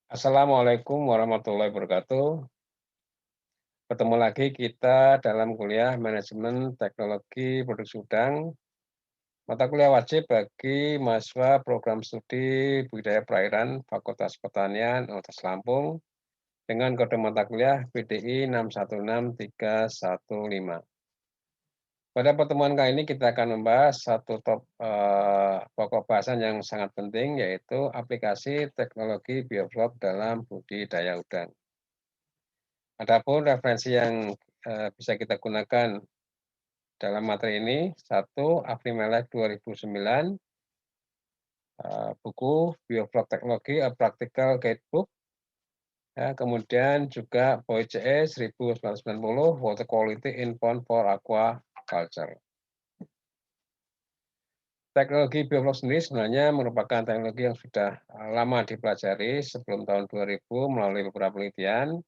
Assalamualaikum warahmatullahi wabarakatuh. Ketemu lagi kita dalam kuliah Manajemen Teknologi Produksi Udang, mata kuliah wajib bagi mahasiswa program studi Budidaya Perairan Fakultas Pertanian Universitas Lampung dengan kode mata kuliah PDI 616315. Pada pertemuan kali ini kita akan membahas satu pokok bahasan yang sangat penting, yaitu aplikasi teknologi bioflok dalam budidaya udang. Adapun referensi yang bisa kita gunakan dalam materi ini, satu, Afrimelek 2009, buku Bioflok Teknologi, A Practical Guidebook, ya, kemudian juga POI-CE 1990, Water Quality in Pond for Aquaculture. Teknologi bioflok sendiri sebenarnya merupakan teknologi yang sudah lama dipelajari sebelum tahun 2000 melalui beberapa penelitian,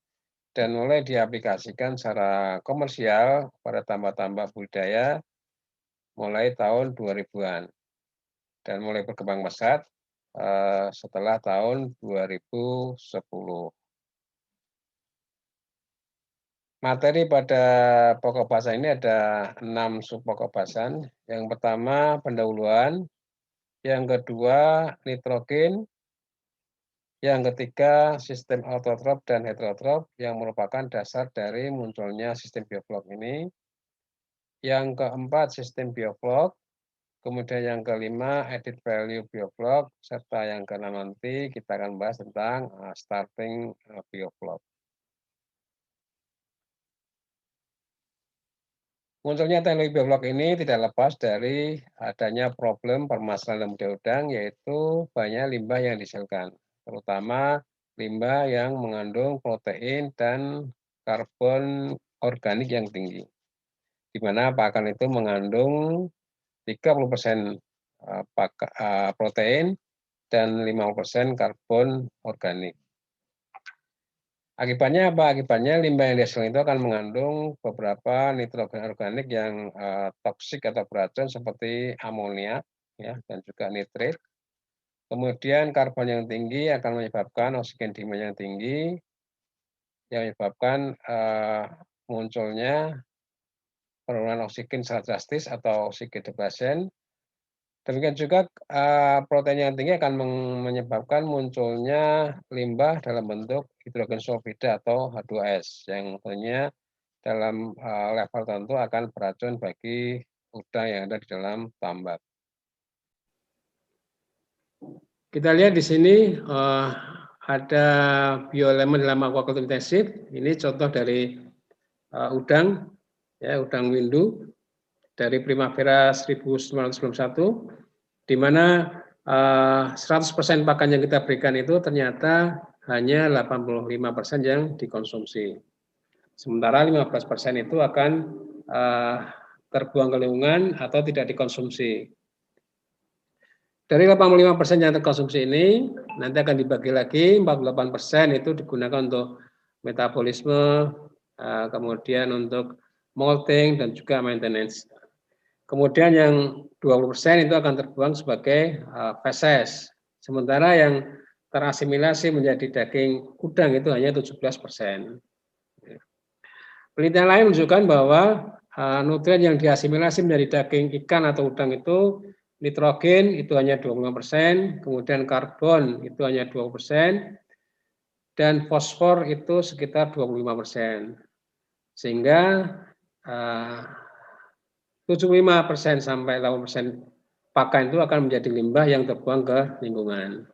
dan mulai diaplikasikan secara komersial pada tambak-tambak budidaya mulai tahun 2000-an dan mulai berkembang pesat setelah tahun 2010. Materi pada pokok bahasan ini ada 6 subpokok bahasan. Yang pertama pendahuluan, yang kedua nitrogen, yang ketiga sistem autotrop dan heterotrop yang merupakan dasar dari munculnya sistem bioflok ini. Yang keempat sistem bioflok, kemudian yang kelima added value bioflok, serta yang keenam nanti kita akan bahas tentang starting bioflok. Munculnya teknologi bioflok ini tidak lepas dari adanya problem permasalahan dalam budidaya udang, yaitu banyak limbah yang dihasilkan, terutama limbah yang mengandung protein dan karbon organik yang tinggi, di mana pakan itu mengandung 30% protein dan 50% karbon organik. Akibatnya apa? Akibatnya limbah yang dihasilkan itu akan mengandung beberapa nitrogen organik yang toksik atau beracun seperti amonia, ya, dan juga nitrit. Kemudian karbon yang tinggi akan menyebabkan oksigen demand yang tinggi, yang menyebabkan munculnya penurunan oksigen secara drastis atau oksigen depletion. Demikian juga protein yang tinggi akan menyebabkan munculnya limbah dalam bentuk hidrogen sulfida atau H2S yang tentunya dalam level tertentu akan beracun bagi udang yang ada di dalam tambak. Kita lihat di sini ada bioelemen dalam aquaculture intensif. Ini contoh dari udang, ya, udang windu dari Primavera 1991, di mana 100% pakan yang kita berikan itu ternyata hanya 85% yang dikonsumsi. Sementara 15% itu akan terbuang ke lingkungan atau tidak dikonsumsi. Dari 85% yang terkonsumsi ini, nanti akan dibagi lagi, 48% itu digunakan untuk metabolisme, kemudian untuk molting, dan juga maintenance. Kemudian yang 20% itu akan terbuang sebagai feses. Sementara yang terasimilasi menjadi daging udang itu hanya 17%. Penelitian lain menunjukkan bahwa nutrien yang diasimilasi menjadi daging ikan atau udang itu nitrogen itu hanya 25%, kemudian karbon itu hanya 20%, dan fosfor itu sekitar 25%. Sehingga 75% sampai 80% pakan itu akan menjadi limbah yang terbuang ke lingkungan.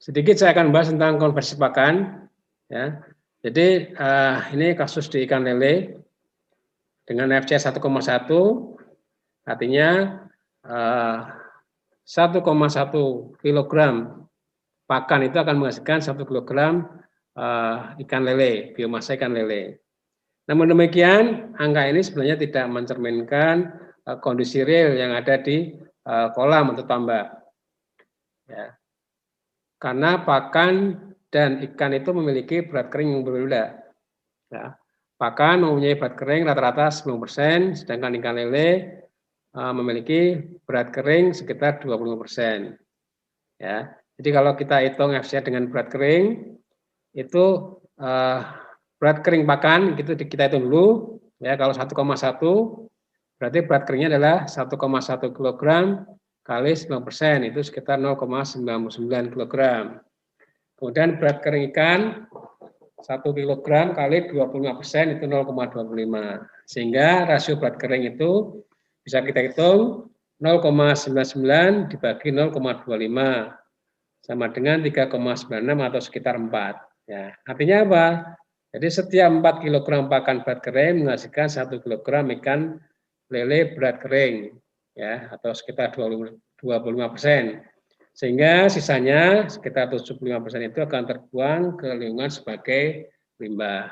Sedikit saya akan bahas tentang konversi pakan. Ya. Jadi ini kasus di ikan lele dengan FC 1,1, artinya 1,1 kg pakan itu akan menghasilkan 1 kg ikan lele, biomasa ikan lele. Namun demikian, angka ini sebenarnya tidak mencerminkan kondisi real yang ada di kolam atau tambak. Ya. Karena pakan dan ikan itu memiliki berat kering yang berbeda. Ya. Pakan mempunyai berat kering rata-rata 10%, sedangkan ikan lele memiliki berat kering sekitar 25%. Ya. Jadi kalau kita hitung FCR dengan berat kering itu berat kering pakan itu kita hitung dulu ya, kalau 1,1 berarti berat keringnya adalah 1,1 kg kali 9% itu sekitar 0,99 kg. Kemudian berat kering ikan 1 kg kali 25% itu 0,25. Sehingga rasio berat kering itu bisa kita hitung 0,99 dibagi 0,25 sama dengan 3,96 atau sekitar 4. Ya, artinya apa? Jadi setiap 4 kg pakan berat kering menghasilkan 1 kg ikan lele berat kering, ya, atau sekitar 25%. Sehingga sisanya sekitar 75% itu akan terbuang ke lingkungan sebagai limbah.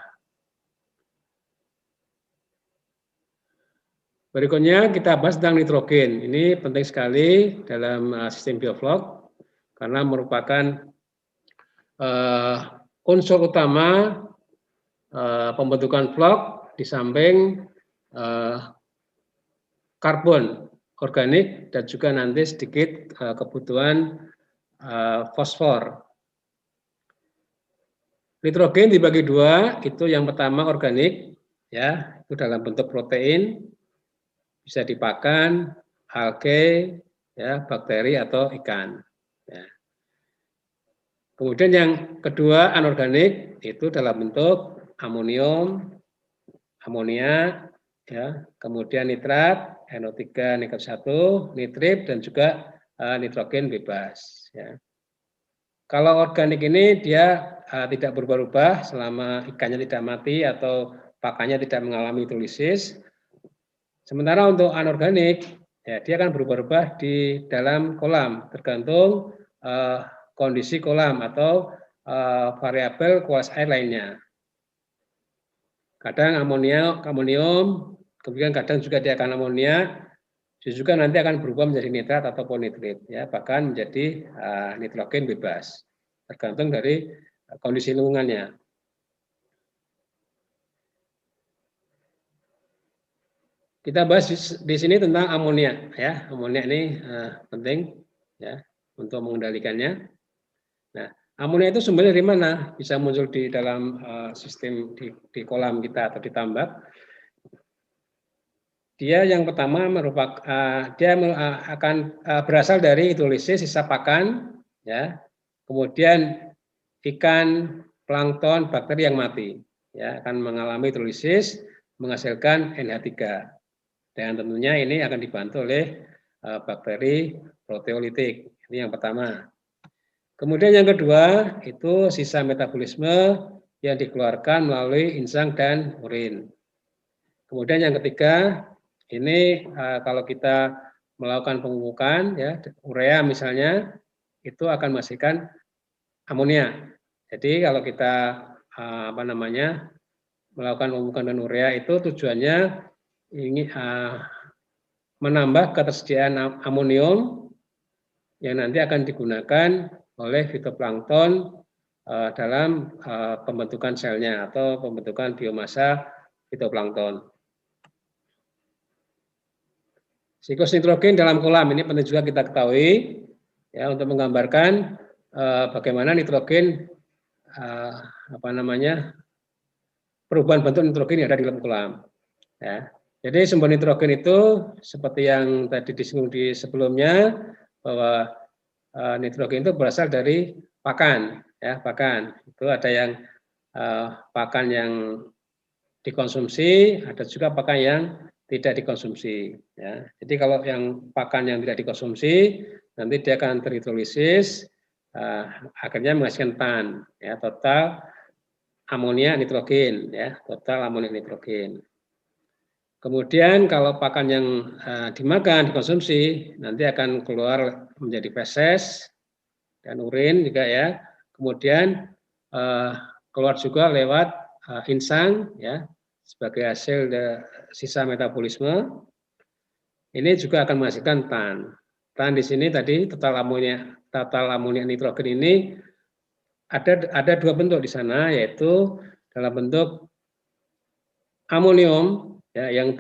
Berikutnya kita bahas tentang nitrogen. Ini penting sekali dalam sistem bioflok karena merupakan unsur utama pembentukan flok di samping karbon organik dan juga nanti sedikit kebutuhan fosfor. Nitrogen dibagi dua, itu yang pertama organik, ya, itu dalam bentuk protein, bisa dipakan, algae, ya, bakteri atau ikan. Ya. Kemudian yang kedua anorganik itu dalam bentuk amonium, amonia, ya, kemudian nitrat, NO3, NiCl1, nitrit dan juga nitrogen bebas. Ya. Kalau organik ini dia tidak berubah-ubah selama ikannya tidak mati atau pakannya tidak mengalami hidrolisis. Sementara untuk anorganik, ya, dia akan berubah-ubah di dalam kolam, tergantung kondisi kolam atau variabel kualitas air lainnya. Kadang amonium, kemudian kadang juga dia akan amonia, juga nanti akan berubah menjadi nitrat ataupun nitrit, ya, bahkan menjadi nitrogen bebas, tergantung dari kondisi lingkungannya. Kita bahas di sini tentang amonia, ya. Amonia ini penting, ya, untuk mengendalikannya. Nah, amonia itu sumbernya dari mana? Bisa muncul di dalam sistem di kolam kita atau di tambak. Dia yang pertama merupakan dia akan berasal dari hidrolisis sisa pakan, ya. Kemudian ikan, plankton, bakteri yang mati, ya, akan mengalami hidrolisis menghasilkan NH3. Dan tentunya ini akan dibantu oleh bakteri proteolitik. Ini yang pertama. Kemudian yang kedua itu sisa metabolisme yang dikeluarkan melalui insang dan urin. Kemudian yang ketiga ini kalau kita melakukan pemupukan, ya, urea misalnya, itu akan menghasilkan amonia. Jadi kalau kita melakukan pemupukan dan urea itu tujuannya ini menambah ketersediaan amonium yang nanti akan digunakan oleh fitoplankton dalam pembentukan selnya atau pembentukan biomasa fitoplankton. Siklus nitrogen dalam kolam ini penting juga kita ketahui, ya, untuk menggambarkan bagaimana nitrogen perubahan bentuk nitrogen yang ada di dalam kolam. Ya. Jadi sumber nitrogen itu seperti yang tadi disinggung di sebelumnya bahwa nitrogen itu berasal dari pakan, ya, pakan. Itu ada yang pakan yang dikonsumsi, ada juga pakan yang tidak dikonsumsi. Ya. Jadi kalau yang pakan yang tidak dikonsumsi nanti dia akan terhidrolisis, akhirnya menghasilkan TAN, ya, total amonia nitrogen, ya, total amonia nitrogen. Kemudian kalau pakan yang dimakan, dikonsumsi, nanti akan keluar menjadi feses dan urin juga, ya. Kemudian keluar juga lewat insang, ya, sebagai hasil sisa metabolisme. Ini juga akan menghasilkan TAN. TAN di sini tadi total amonia nitrogen ini ada dua bentuk di sana, yaitu dalam bentuk amonium, ya, yang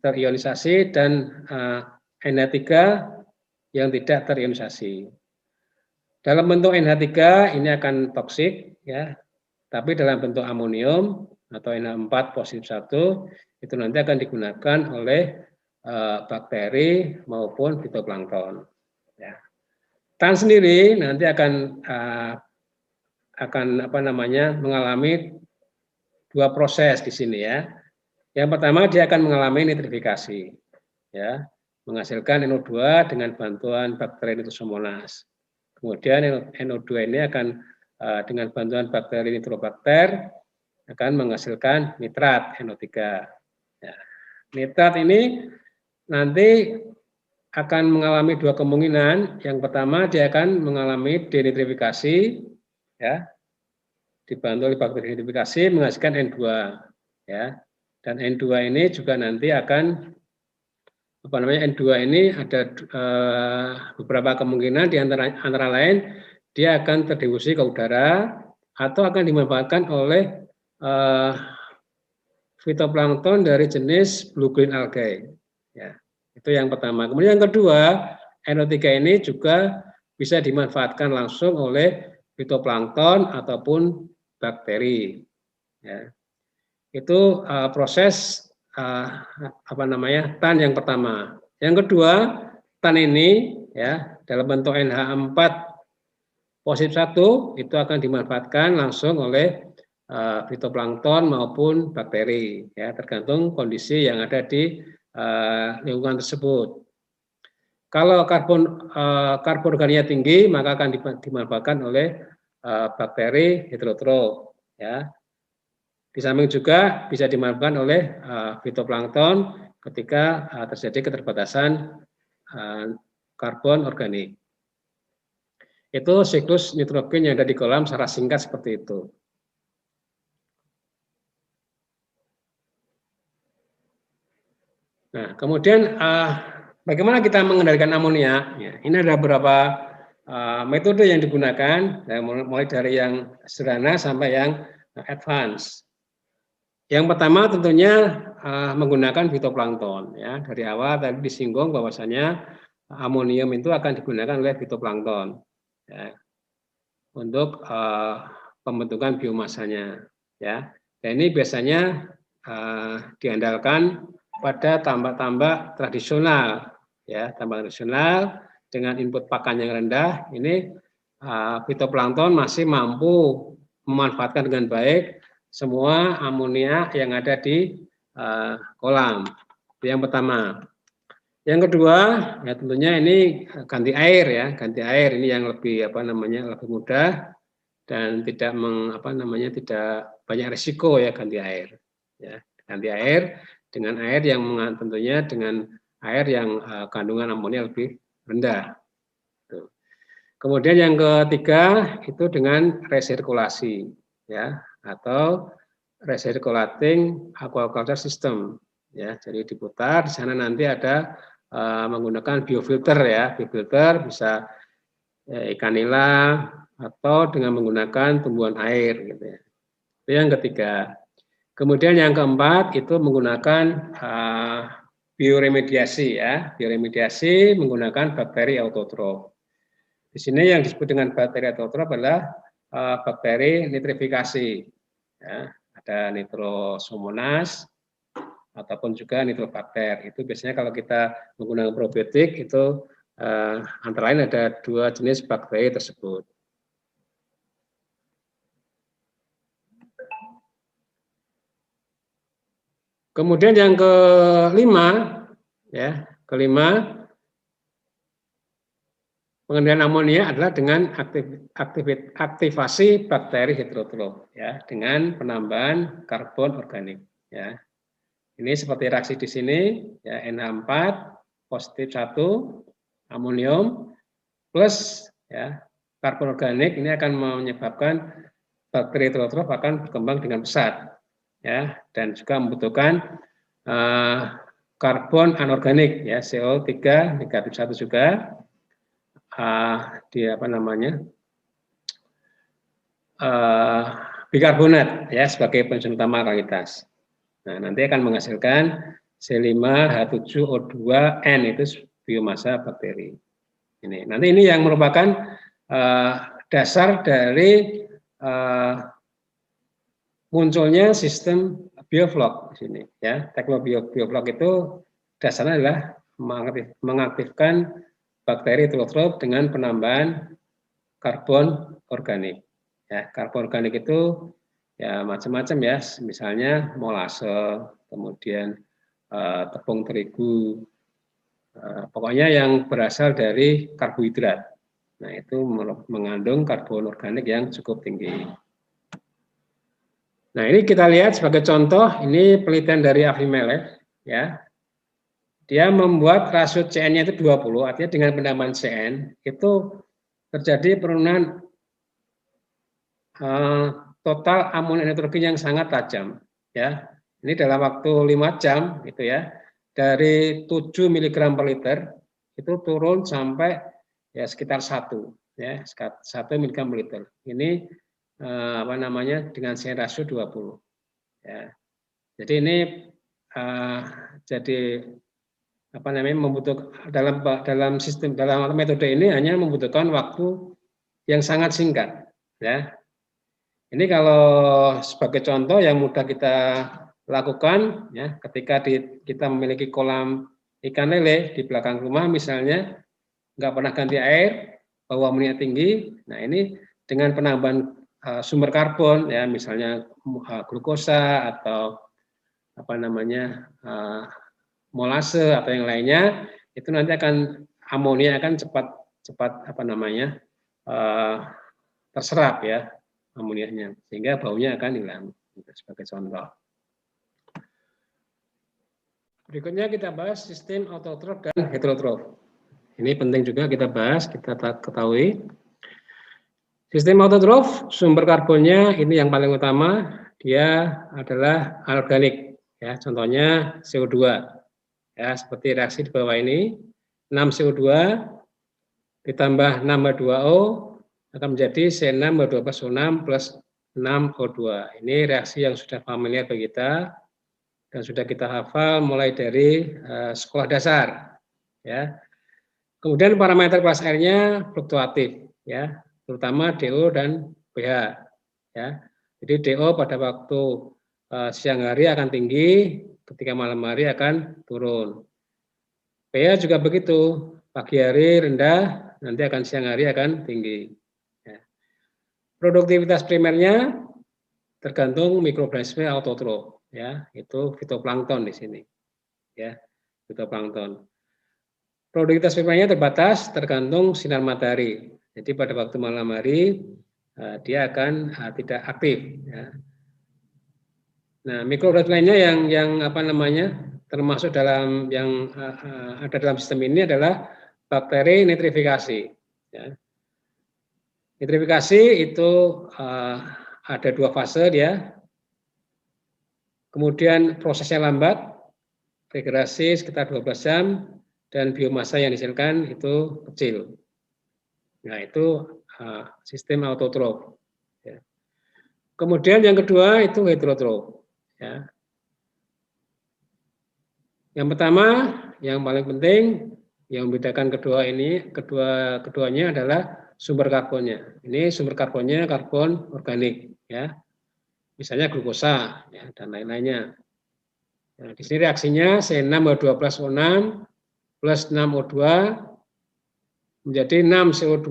terionisasi dan NH3 yang tidak terionisasi. Dalam bentuk NH3 ini akan toksik ya, tapi dalam bentuk amonium atau NH4 positif 1 itu nanti akan digunakan oleh bakteri maupun fitoplankton. Ya. Tan sendiri nanti akan mengalami dua proses di sini ya. Yang pertama dia akan mengalami nitrifikasi, ya, menghasilkan NO2 dengan bantuan bakteri Nitrosomonas. Kemudian NO2 ini akan dengan bantuan bakteri Nitrobakter akan menghasilkan nitrat NO3. Ya. Nitrat ini nanti akan mengalami dua kemungkinan. Yang pertama dia akan mengalami denitrifikasi, ya, dibantu oleh bakteri denitrifikasi menghasilkan N2, ya. Dan N2 ini juga nanti akan N2 ini ada beberapa kemungkinan, di antara lain dia akan terdifusi ke udara atau akan dimanfaatkan oleh fitoplankton dari jenis blue green algae. Ya, itu yang pertama. Kemudian yang kedua, NO3 ini juga bisa dimanfaatkan langsung oleh fitoplankton ataupun bakteri. Ya. Itu proses tan yang pertama. Yang kedua, tan ini ya dalam bentuk NH4 positif 1 itu akan dimanfaatkan langsung oleh fitoplankton maupun bakteri, ya tergantung kondisi yang ada di lingkungan tersebut. Kalau karbon organiknya tinggi, maka akan dimanfaatkan oleh bakteri heterotrof, ya. Di samping juga bisa dimanfaatkan oleh fitoplankton ketika terjadi keterbatasan karbon organik. Itu siklus nitrogen yang ada di kolam secara singkat seperti itu. Nah, kemudian bagaimana kita mengendalikan amonia? Ya, ini ada beberapa metode yang digunakan, ya, mulai dari yang sederhana sampai yang advance. Yang pertama tentunya menggunakan fitoplankton. Ya, dari awal tadi disinggung bahwasanya amonium itu akan digunakan oleh fitoplankton, ya, untuk pembentukan biomasanya. Ya, dan ini biasanya diandalkan pada tambak-tambak tradisional, ya, tambak tradisional dengan input pakan yang rendah. Ini fitoplankton masih mampu memanfaatkan dengan baik semua amonia yang ada di kolam. Itu yang pertama. Yang kedua, ya tentunya ini ganti air, ya, ganti air ini yang lebih lebih mudah dan tidak tidak banyak risiko, ya, ganti air. Ya, ganti air dengan air yang tentunya dengan air yang kandungan amonia lebih rendah. Tuh. Kemudian yang ketiga itu dengan resirkulasi, ya, atau recirculating aquaculture system, ya. Jadi diputar, di sana nanti ada menggunakan biofilter, ya, biofilter bisa ikan nila atau dengan menggunakan tumbuhan air, gitu ya. Itu yang ketiga. Kemudian yang keempat itu menggunakan bioremediasi, ya, bioremediasi menggunakan bakteri autotrof. Di sini yang disebut dengan bakteri autotrof adalah bakteri nitrifikasi, ya. Ada Nitrosomonas ataupun juga Nitrobakter. Itu biasanya kalau kita menggunakan probiotik itu antara lain ada dua jenis bakteri tersebut. Kemudian yang kelima, ya, pengendalian amonia adalah dengan aktivasi bakteri heterotrof, ya, dengan penambahan karbon organik, ya. Ini seperti reaksi di sini, ya, NH4 positif 1 amonium plus, ya, karbon organik ini akan menyebabkan bakteri heterotrof akan berkembang dengan pesat, ya, dan juga membutuhkan karbon anorganik, ya, CO3 negatif 1 juga. Bikarbonat, ya, sebagai penyusun utama alkalitas. Nah, nanti akan menghasilkan C5H7O2N itu biomasa bakteri. Ini nanti ini yang merupakan dasar dari munculnya sistem bioflok di sini ya. Teknologi bioflok itu dasarnya adalah mengaktifkan bakteri heterotrof dengan penambahan karbon organik. Ya, karbon organik itu ya macam-macam ya, misalnya molase, kemudian tepung terigu, pokoknya yang berasal dari karbohidrat. Nah, itu mengandung karbon organik yang cukup tinggi. Nah, ini kita lihat sebagai contoh, ini penelitian dari Avimelech, ya. Dia membuat rasio CN-nya itu 20, artinya dengan penambahan CN, itu terjadi penurunan total amonia nitrogen yang sangat tajam. Ya, ini dalam waktu 5 jam, gitu ya, dari 7 mg per liter, itu turun sampai ya sekitar 1, ya, 1 mg per liter. Ini apa namanya dengan CN rasio 20. Ya. Jadi ini jadi apa namanya membutuhkan dalam sistem dalam metode ini hanya membutuhkan waktu yang sangat singkat. Ya. Ini kalau sebagai contoh yang mudah kita lakukan, ya, ketika kita memiliki kolam ikan lele di belakang rumah misalnya, nggak pernah ganti air, bau amonia tinggi. Nah ini dengan penambahan sumber karbon ya misalnya glukosa atau apa namanya molase atau yang lainnya, itu nanti akan amonia akan cepat apa namanya terserap ya amoniaknya sehingga baunya akan hilang. Sebagai contoh. Berikutnya kita bahas sistem autotrof dan heterotrof. Ini penting juga kita bahas, kita ketahui. Sistem autotrof, sumber karbonnya ini yang paling utama, dia adalah organik. Ya, contohnya CO2. Ya, seperti reaksi di bawah ini, 6 CO2 ditambah 6 H2O akan menjadi C6H12O6 plus 6 O2. Ini reaksi yang sudah familiar bagi kita dan sudah kita hafal mulai dari sekolah dasar. Ya. Kemudian parameter kelas airnya fluktuatif, ya, terutama DO dan pH. Ya. Jadi DO pada waktu siang hari akan tinggi, ketika malam hari akan turun. pH juga begitu, pagi hari rendah, nanti akan siang hari akan tinggi. Ya. Produktivitas primernya tergantung mikroorganisme autotrof, ya, itu fitoplankton di sini, ya, fitoplankton. Produktivitas primernya terbatas tergantung sinar matahari. Jadi pada waktu malam hari dia akan tidak aktif. Ya. Nah, mikroorganisme lainnya yang apa namanya termasuk dalam yang ada dalam sistem ini adalah bakteri nitrifikasi. Ya. Nitrifikasi itu ada 2 fase dia. Kemudian prosesnya lambat, regenerasi sekitar 12 jam. Dan biomasa yang dihasilkan itu kecil. Nah, itu sistem autotrof. Ya. Kemudian yang kedua itu heterotrof. Ya. Yang pertama, yang paling penting, yang membedakan keduanya adalah sumber karbonnya. Ini sumber karbonnya karbon organik, ya. Misalnya glukosa, ya, dan lain-lainnya. Nah, di sini reaksinya C6H12O6 plus 6O2 menjadi 6 CO2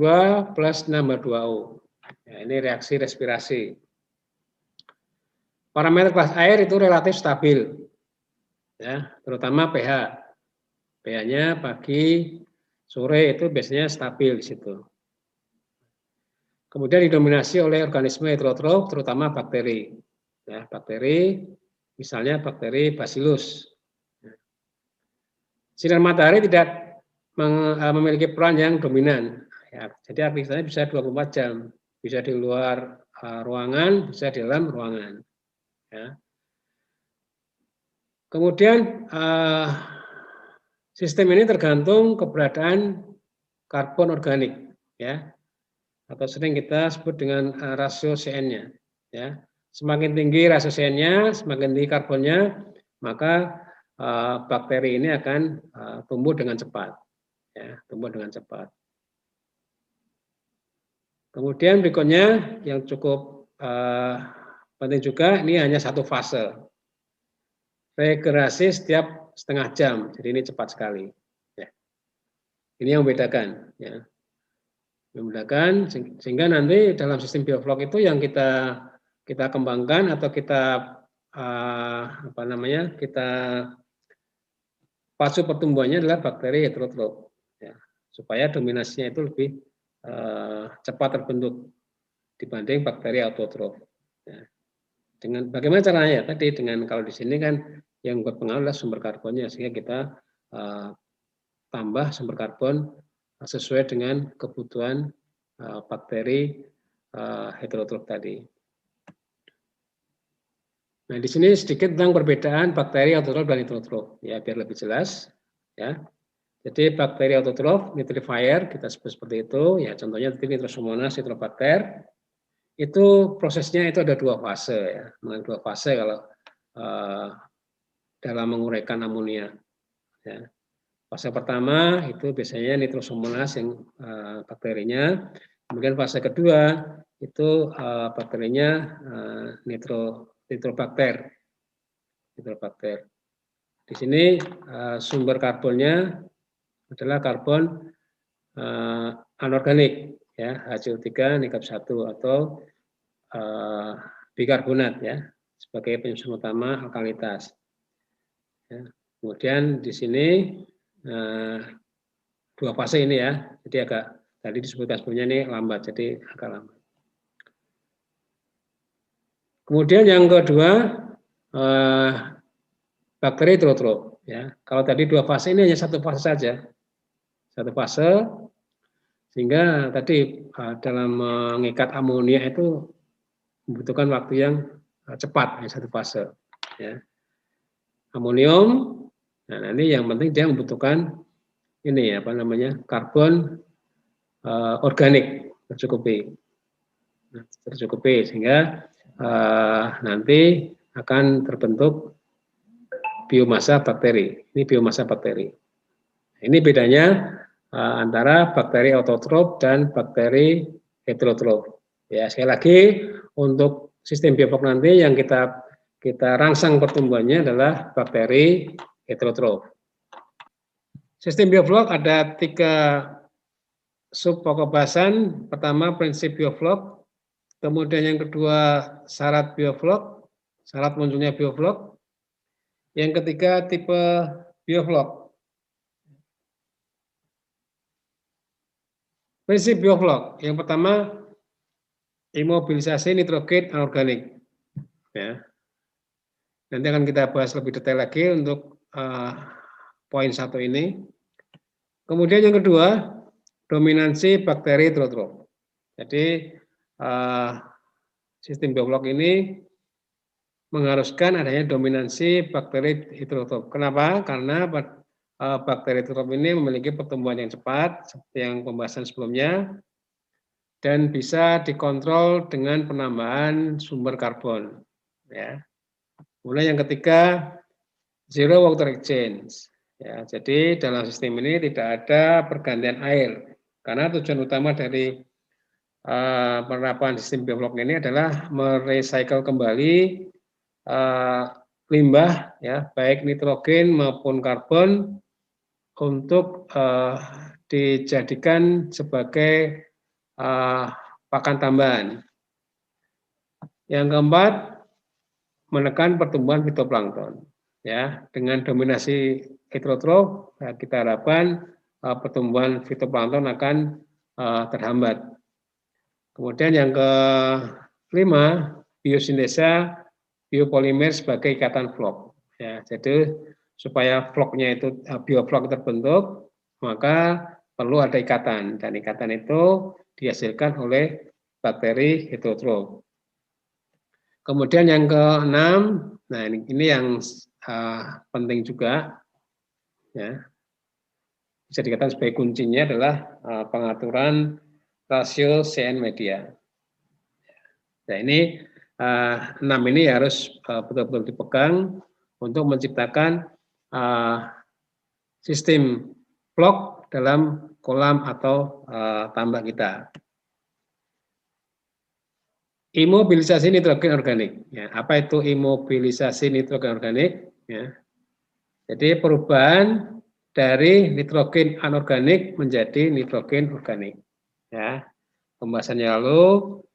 plus 6 H2O. Ya, ini reaksi respirasi. Parameter kelas air itu relatif stabil, ya, terutama pH. pH-nya pagi, sore itu biasanya stabil di situ. Kemudian didominasi oleh organisme heterotrof, terutama bakteri. Ya, bakteri, misalnya bakteri Bacillus. Sinar matahari tidak memiliki peran yang dominan. Ya, jadi aktivitasnya bisa 24 jam, bisa di luar ruangan, bisa di dalam ruangan. Ya. Kemudian sistem ini tergantung keberadaan karbon organik, ya, atau sering kita sebut dengan rasio CN-nya. Ya. Semakin tinggi rasio CN-nya, semakin tinggi karbonnya, maka bakteri ini akan tumbuh dengan cepat. ya, tumbuh dengan cepat. Kemudian berikutnya yang cukup penting juga, ini hanya satu fase. Regenerasi setiap setengah jam, jadi ini cepat sekali. Ya. Ini yang membedakan. Ya. Membedakan sehingga nanti dalam sistem bioflok itu yang kita kembangkan atau kita kita pacu pertumbuhannya adalah bakteri heterotrof, ya, supaya dominasinya itu lebih cepat terbentuk dibanding bakteri autotrof. Ya. Dengan bagaimana caranya? Tadi dengan kalau di sini kan yang berpengaruh adalah sumber karbonnya, sehingga kita tambah sumber karbon sesuai dengan kebutuhan bakteri heterotrof tadi. Nah, di sini sedikit tentang perbedaan bakteri autotrof dan heterotrof, ya biar lebih jelas. Ya, jadi bakteri autotrof, nitrifier kita sebut seperti itu, ya contohnya Nitrosomonas nitrobakter. Itu prosesnya itu ada dua fase, ya, dua fase kalau dalam menguraikan amonia. Ya. Fase pertama itu biasanya Nitrosomonas yang bakterinya, kemudian fase kedua itu bakterinya nitrobakter. Di sini sumber karbonnya adalah karbon anorganik, ya HCO3 negatif 1 atau bikarbonat, ya sebagai penyusun utama alkalitas. Ya. Kemudian di sini dua fase ini, ya, jadi agak tadi disebutkan sebelumnya ini lambat, jadi agak lambat. Kemudian yang kedua bakteri heterotrof, ya. Kalau tadi dua fase, ini hanya satu fase saja, satu fase, sehingga tadi dalam mengikat amonia itu membutuhkan waktu yang cepat, ya, satu fase. Ya. Amonium, nah nanti yang penting dia membutuhkan ini karbon organik tercukupi, sehingga nanti akan terbentuk biomasa bakteri. Ini biomasa bakteri. Ini bedanya antara bakteri autotrof dan bakteri heterotrof. Ya, sekali lagi untuk sistem bioflok nanti yang kita rangsang pertumbuhannya adalah bakteri heterotrof. Sistem bioflok ada 3 sub pokok bahasan. Pertama prinsip bioflok, kemudian yang kedua syarat bioflok, syarat munculnya bioflok. Yang ketiga tipe bioflok. Prinsip bioflok yang pertama imobilisasi nitrogen anorganik. Ya. Nanti akan kita bahas lebih detail lagi untuk poin 1 ini. Kemudian yang kedua, dominansi bakteri heterotrof. Jadi sistem bioflok ini mengharuskan adanya dominansi bakteri heterotrof. Kenapa? Karena bakteri heterotrof ini memiliki pertumbuhan yang cepat, seperti yang pembahasan sebelumnya, dan bisa dikontrol dengan penambahan sumber karbon. Ya. Kemudian yang ketiga, zero water exchange. Ya, jadi dalam sistem ini tidak ada pergantian air, karena tujuan utama dari penerapan sistem bioflok ini adalah merecycle kembali limbah, ya baik nitrogen maupun karbon untuk dijadikan sebagai pakan tambahan. Yang keempat, menekan pertumbuhan fitoplankton. Ya, dengan dominasi heterotrof, kita harapkan pertumbuhan fitoplankton akan terhambat. Kemudian yang kelima, biosintesa biopolimer sebagai ikatan vlog. Ya, jadi supaya vlognya itu bioflok terbentuk, maka perlu ada ikatan, dan ikatan itu dihasilkan oleh bakteri heterotrof. Kemudian yang keenam, nah ini yang penting juga, ya, bisa dikatakan sebagai kuncinya adalah pengaturan rasio CN media. Nah ini 6 ini harus betul-betul dipegang untuk menciptakan sistem vlok dalam kolam atau tambak kita. Imobilisasi nitrogen organik. Ya, apa itu imobilisasi nitrogen organik? Ya. Jadi perubahan dari nitrogen anorganik menjadi nitrogen organik. Ya, pembahasannya lalu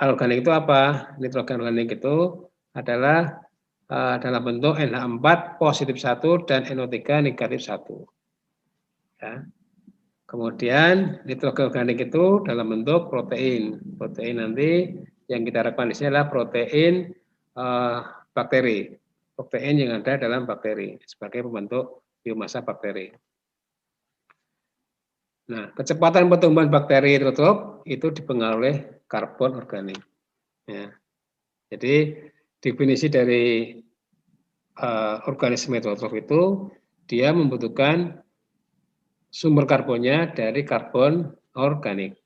anorganik itu apa? Nitrogen organik itu adalah dalam bentuk NH4 positif 1 dan NO3 negatif 1. Ya. Kemudian nitrogen organik itu dalam bentuk protein. Protein nanti yang kita harapkan di sini adalah protein bakteri. Protein yang ada dalam bakteri sebagai pembentuk biomasa bakteri. Nah, kecepatan pertumbuhan bakteri heterotrof itu dipengaruhi oleh karbon organik. Ya. Jadi definisi dari organisme heterotrof itu dia membutuhkan sumber karbonnya dari karbon organik.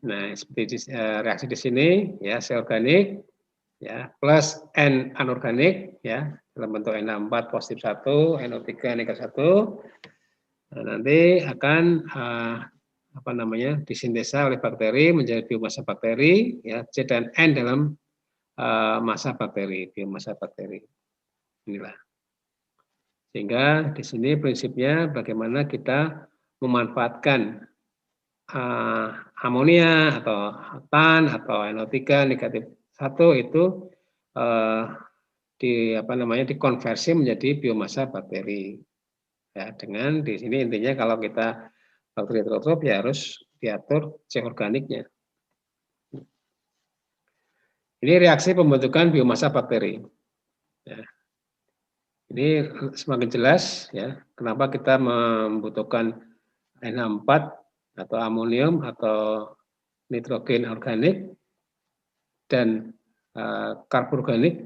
Nah, seperti reaksi di sini ya, sel organik ya plus N anorganik ya dalam bentuk NH4 positif 1, NO3 negatif 1. Nah, nanti akan disintesa oleh bakteri menjadi biomasa bakteri ya, C dan N dalam massa bakteri, biomasa bakteri. Inilah. Sehingga di sini prinsipnya bagaimana kita memanfaatkan amonia atau tan atau NO3 negatif 1 itu dikonversi menjadi biomasa bakteri. Ya, dengan di sini intinya kalau kita bakteri heterotrof ya harus diatur C organiknya. Ini reaksi pembentukan biomasa bakteri. Ya. Ini semakin jelas ya kenapa kita membutuhkan NH4 atau amonium atau nitrogen organik dan karbon organik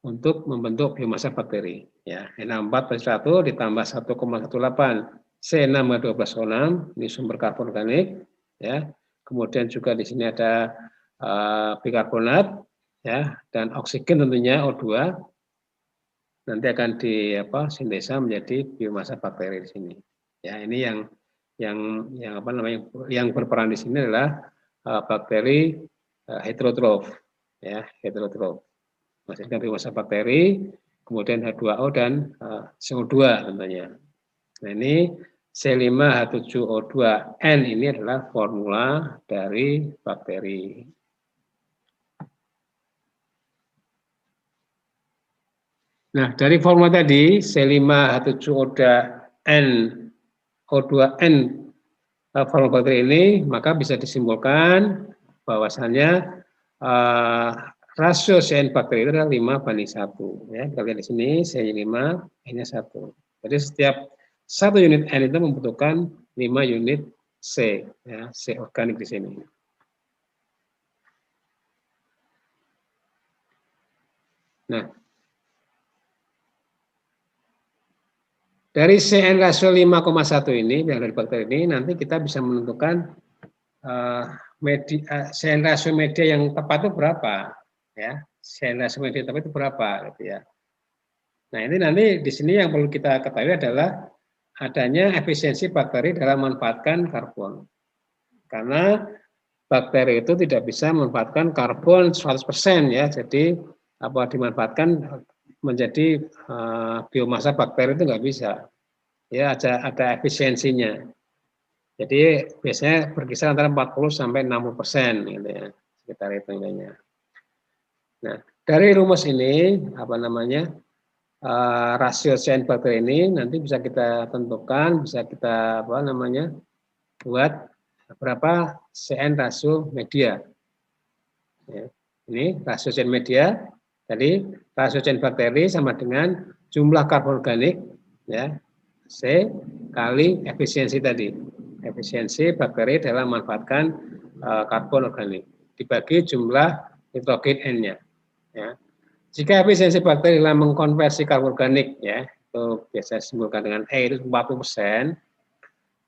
untuk membentuk biomasa bakteri. Ya, NH4 plus 1 ditambah 1,18 C6H12O6, ini sumber karbon organik. Ya, kemudian juga di sini ada bikarbonat, ya, dan oksigen tentunya O2. Nanti akan sintesa menjadi biomasa bakteri di sini. Ya, ini yang berperan di sini adalah bakteri heterotrof, ya, heterotrof. Menghasilkan biomasa bakteri, kemudian H2O dan CO2 tentunya. Nah, ini C5H7O2N ini adalah formula dari bakteri. Nah, dari formula tadi C5H7O2N O2N formula bakteri ini, maka bisa disimpulkan bahwasannya rasio CN bakteri itu adalah 5:1. Ya, kita lihat di sini C5 N-nya 1. Jadi setiap 1 unit N itu membutuhkan 5 unit C, ya, C organik di sini. Nah, dari CN rasio 5,1 ini yang dari bakteri ini nanti kita bisa menentukan CN rasio media yang tepat itu berapa, ya. CN rasio media tepat itu berapa gitu ya. Nah, ini nanti di sini yang perlu kita ketahui adalah adanya efisiensi bakteri dalam memanfaatkan karbon. Karena bakteri itu tidak bisa memanfaatkan karbon 100% ya. Jadi dimanfaatkan menjadi biomasa bakteri itu nggak bisa. Ya, ada efisiensinya. Jadi biasanya berkisar antara 40 sampai 60% gitu ya, sekitar itu nilainya. Nah, dari rumus ini rasio CN bakteri ini nanti bisa kita tentukan, bisa kita buat berapa CN rasio media. Ya, ini rasio CN media. Jadi rasio CN bakteri sama dengan jumlah karbon organik ya C kali efisiensi tadi. Efisiensi bakteri dalam memanfaatkan karbon organik dibagi jumlah nitrogen N-nya. Ya. Jika efisiensi bakteri dalam mengkonversi karbon organik ya itu biasa disebutkan dengan E itu 40%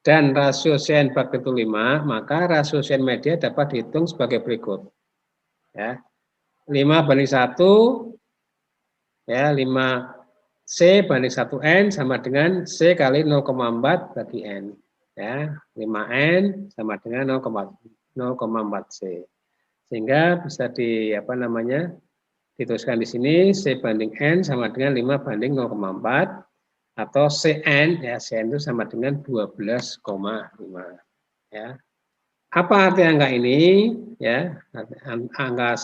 dan rasio CN bakteri itu 5, maka rasio CN media dapat dihitung sebagai berikut. Ya. 5:1 ya 5 C banding 1N sama dengan C kali 0,4 bagi N. Ya, 5N sama dengan 0,4C. Sehingga bisa dituliskan di sini C banding N sama dengan 5 banding 0,4 atau Cn, ya Cn itu sama dengan 12,5. Ya. Apa arti angka ini? Ya, angka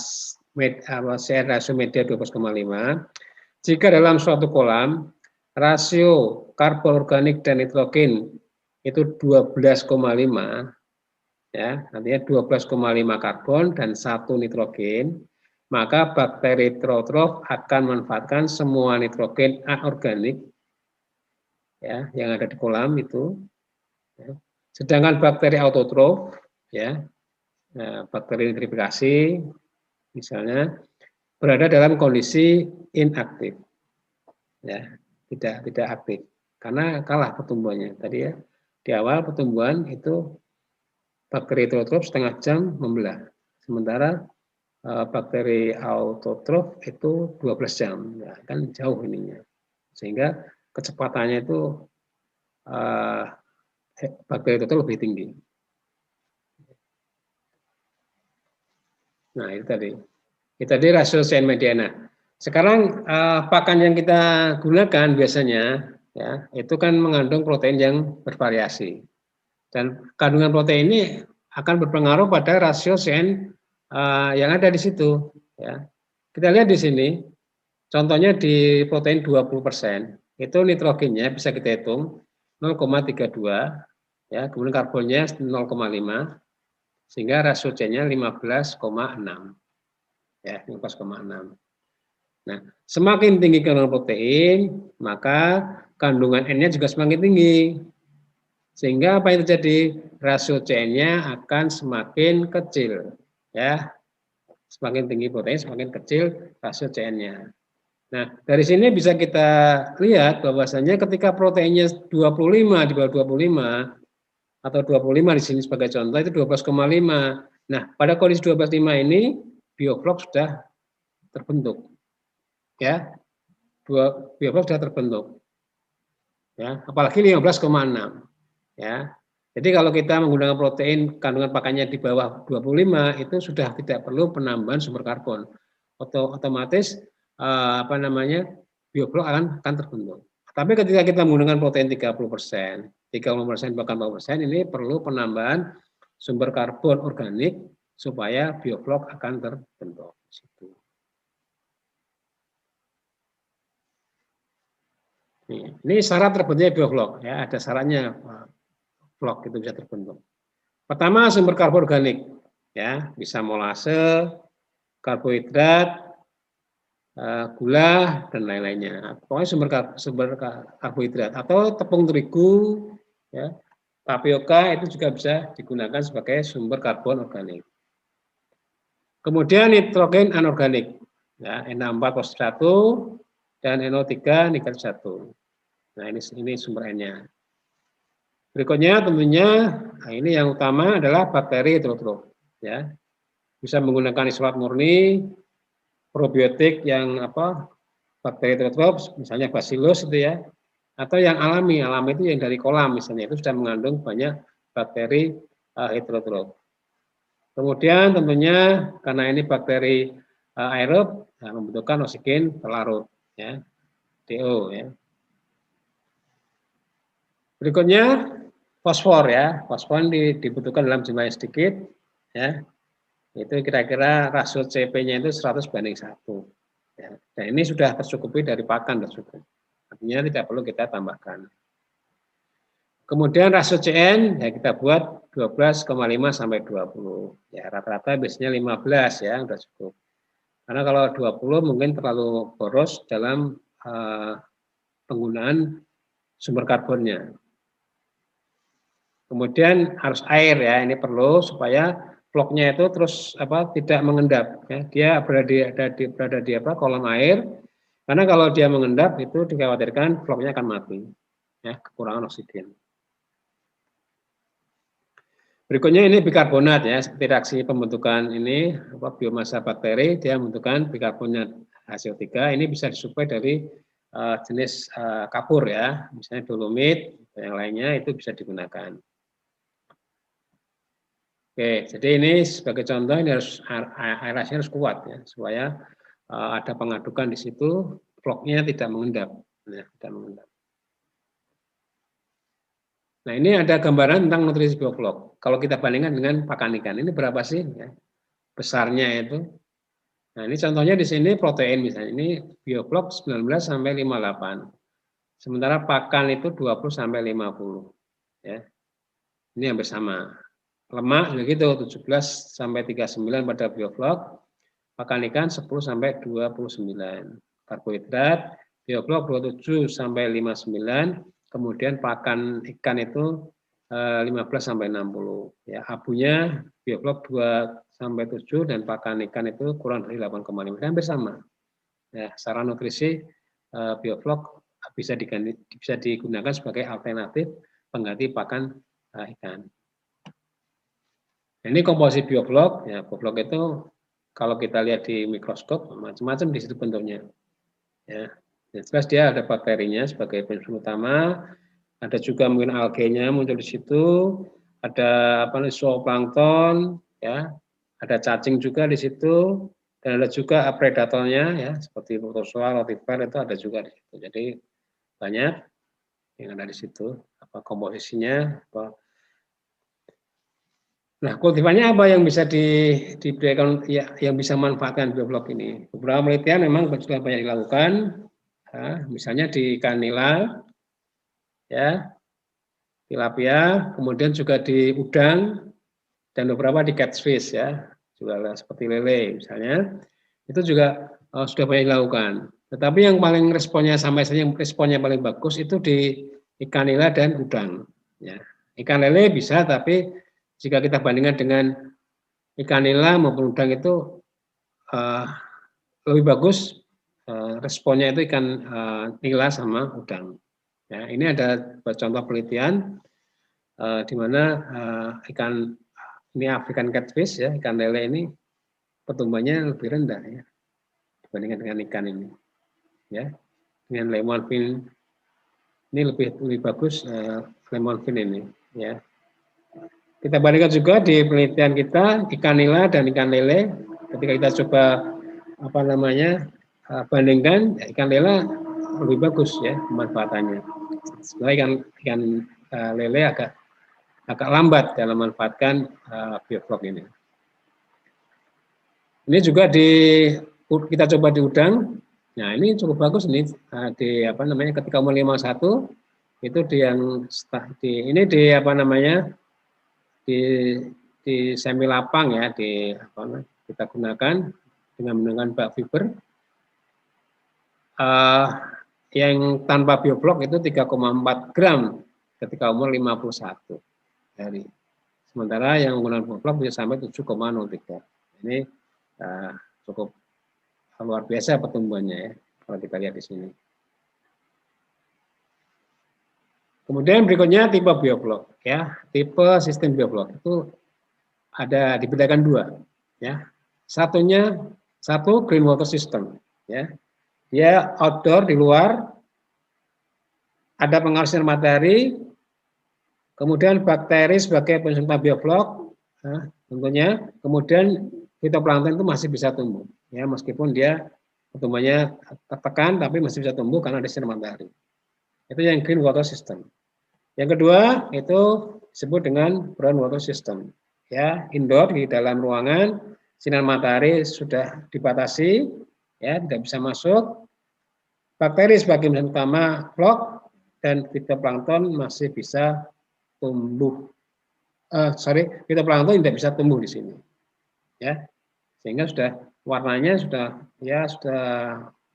Cn rasio media 12,5. Jika dalam suatu kolam rasio karbon organik dan nitrogen itu 12,5, ya, artinya 12,5 karbon dan 1 nitrogen, maka bakteri trotrof akan memanfaatkan semua nitrogen anorganik, ya, yang ada di kolam itu. Ya. Sedangkan bakteri autotrof, ya, bakteri nitrifikasi misalnya berada dalam kondisi inaktif, ya, tidak aktif karena kalah pertumbuhannya tadi, ya. Di awal pertumbuhan itu bakteri heterotrof setengah jam membelah, sementara bakteri autotrof itu 12 jam, ya, kan jauh ininya, sehingga kecepatannya itu bakteri autotrof lebih tinggi. Nah, itu tadi rasio Cn media. Nah, sekarang pakan yang kita gunakan biasanya, ya, itu kan mengandung protein yang bervariasi. Dan kandungan protein ini akan berpengaruh pada rasio Cn yang ada di situ. Ya. Kita lihat di sini, contohnya di protein 20%, itu nitrogennya bisa kita hitung 0,32, ya, kemudian karbonnya 0,5, sehingga rasio C-nya 15,6. Ya, 15,6. Nah, semakin tinggi kandungan protein, maka kandungan N-nya juga semakin tinggi. Sehingga apa yang terjadi? Rasio CN-nya akan semakin kecil, ya. Semakin tinggi protein, semakin kecil rasio CN-nya. Nah, dari sini bisa kita lihat bahwasanya ketika proteinnya 25 di bawah 25 atau 25 di sini sebagai contoh itu 12,5. Nah, pada kondisi 12,5 ini bioflok sudah terbentuk. Ya. Bioflok sudah terbentuk. Ya, apalagi 15,6. Ya. Jadi kalau kita menggunakan protein kandungan pakannya di bawah 25 itu sudah tidak perlu penambahan sumber karbon. Otomatis bioflok akan terbentuk. Tapi ketika kita menggunakan protein 30%, 30% bahkan 40%, ini perlu penambahan sumber karbon organik supaya bioflok akan terbentuk. Ini syarat terbentuknya bioflok, ya, ada syaratnya flok itu bisa terbentuk. Pertama, sumber karbon organik, ya, bisa molase, karbohidrat, gula dan lain-lainnya. Pokoknya sumber karbohidrat atau tepung terigu, ya, tapioka itu juga bisa digunakan sebagai sumber karbon organik. Kemudian nitrogen anorganik, ya, Na4 + 1 dan NO3 nikel 1. Nah, ini sumber N-nya. Berikutnya tentunya, nah ini yang utama adalah bakteri heterotrof, ya. Bisa menggunakan isolat murni, probiotik yang bakteri heterotrof, misalnya bacillus itu, ya, atau yang alami itu yang dari kolam misalnya, itu sudah mengandung banyak bakteri heterotrof. Kemudian tentunya karena ini bakteri aerob, membutuhkan oksigen terlarut, ya, DO, ya. Berikutnya fosfor, ya, fosfor dibutuhkan dalam jumlah yang sedikit, ya. Itu kira-kira rasio CP-nya itu 100/1. Ya. Dan ini sudah tercukupi dari pakan, tercukup. Artinya tidak perlu kita tambahkan. Kemudian rasio CN, ya, kita buat 12,5 sampai 20. Ya, rata-rata biasanya 15, ya, sudah cukup. Karena kalau 20 mungkin terlalu boros dalam penggunaan sumber karbonnya. Kemudian harus air, ya, ini perlu supaya floknya itu terus tidak mengendap, ya. Dia berada di kolam air, karena kalau dia mengendap itu dikhawatirkan floknya akan mati, ya, kekurangan oksigen. Berikutnya ini bikarbonat, ya, seperti reaksi pembentukan ini biomasa bakteri, dia membentukkan bikarbonat HCO3, ini bisa disuplai dari jenis kapur ya, misalnya dolomit, yang lainnya itu bisa digunakan. Oke, jadi ini sebagai contoh ini harus aerasinya harus kuat ya, supaya ada pengadukan di situ, vlognya tidak mengendap. Ya, tidak mengendap. Nah ini ada gambaran tentang nutrisi bioflok. Kalau kita bandingkan dengan pakan ikan, ini berapa sih ya, besarnya itu? Nah ini contohnya di sini protein misalnya, ini bioflok 19 sampai 58. Sementara pakan itu 20 sampai 50. Ya. Ini hampir sama. Lemak begitu 17 sampai 39 pada bioflok, pakan ikan 10 sampai 29. Karbohidrat bioflok 27 sampai 59, kemudian pakan ikan itu 15 sampai 60. Ya, abunya bioflok 2 sampai 7 dan pakan ikan itu kurang dari 8,5. Hampir sama. Ya, secara nutrisi bioflok bisa digunakan sebagai alternatif pengganti pakan ikan. Ini komposisi bioflok, ya bioflok itu kalau kita lihat di mikroskop macam-macam di situ bentuknya. Ya, jelas dia ada bakterinya sebagai penyusun utama, ada juga mungkin algenya muncul di situ, ada zooplankton, ya, ada cacing juga di situ, dan ada juga predatornya, ya, seperti protozoa, rotifer itu ada juga di situ. Jadi banyak yang ada di situ, apa komposisinya, apa. Nah, kultifannya apa yang bisa diberikan, ya, yang bisa manfaatkan bioflok ini? Beberapa penelitian memang sudah banyak dilakukan, ya, misalnya di ikan nila, ya, tilapia, kemudian juga di udang dan beberapa di catfish, ya, juga seperti lele misalnya, itu juga sudah banyak dilakukan. Tetapi yang paling responnya sampai saja yang responnya paling bagus itu di ikan nila dan udang. Ya. Ikan lele bisa, tapi jika kita bandingkan dengan ikan nila maupun udang itu lebih bagus responnya itu ikan nila sama udang. Ya, ini ada contoh penelitian di mana ikan ini African catfish ya, ikan lele ini pertumbuhannya lebih rendah ya dibandingkan dengan ikan ini. Ya, dengan lemon fin ini lebih bagus lemon fin ini. Ya, kita bandingkan juga di penelitian kita ikan nila dan ikan lele. Ketika kita coba bandingkan ikan lele lebih bagus ya pemanfaatannya. Sebenarnya ikan lele agak lambat dalam memanfaatkan bioflok ini. Ini juga kita coba di udang. Nah ini cukup bagus nih ketika umur 51 itu di semi lapang ya kita gunakan dengan menggunakan bak fiber yang tanpa bioflok itu 3,4 gram ketika umur 51 hari. Sementara yang menggunakan bioflok bisa sampai 7,03. Ini cukup luar biasa pertumbuhannya ya kalau kita lihat di sini. Kemudian berikutnya tipe bioflok ya. Tipe sistem bioflok itu ada dibedakan dua ya. Satu green water system ya. Dia outdoor di luar, ada pengaruh sinar matahari, kemudian bakteri sebagai penyumbang bioflok, nah, tentunya, kemudian fitoplankton itu masih bisa tumbuh, ya meskipun dia pertumbuhannya tertekan, tapi masih bisa tumbuh karena ada sinar matahari. Itu yang green water system. Yang kedua itu disebut dengan brown water system, ya indoor di dalam ruangan, sinar matahari sudah dibatasi, ya tidak bisa masuk. Bakteri sebagai mesin utama vlog dan fitoplankton masih bisa tumbuh. Fitoplankton tidak bisa tumbuh di sini, ya sehingga warnanya sudah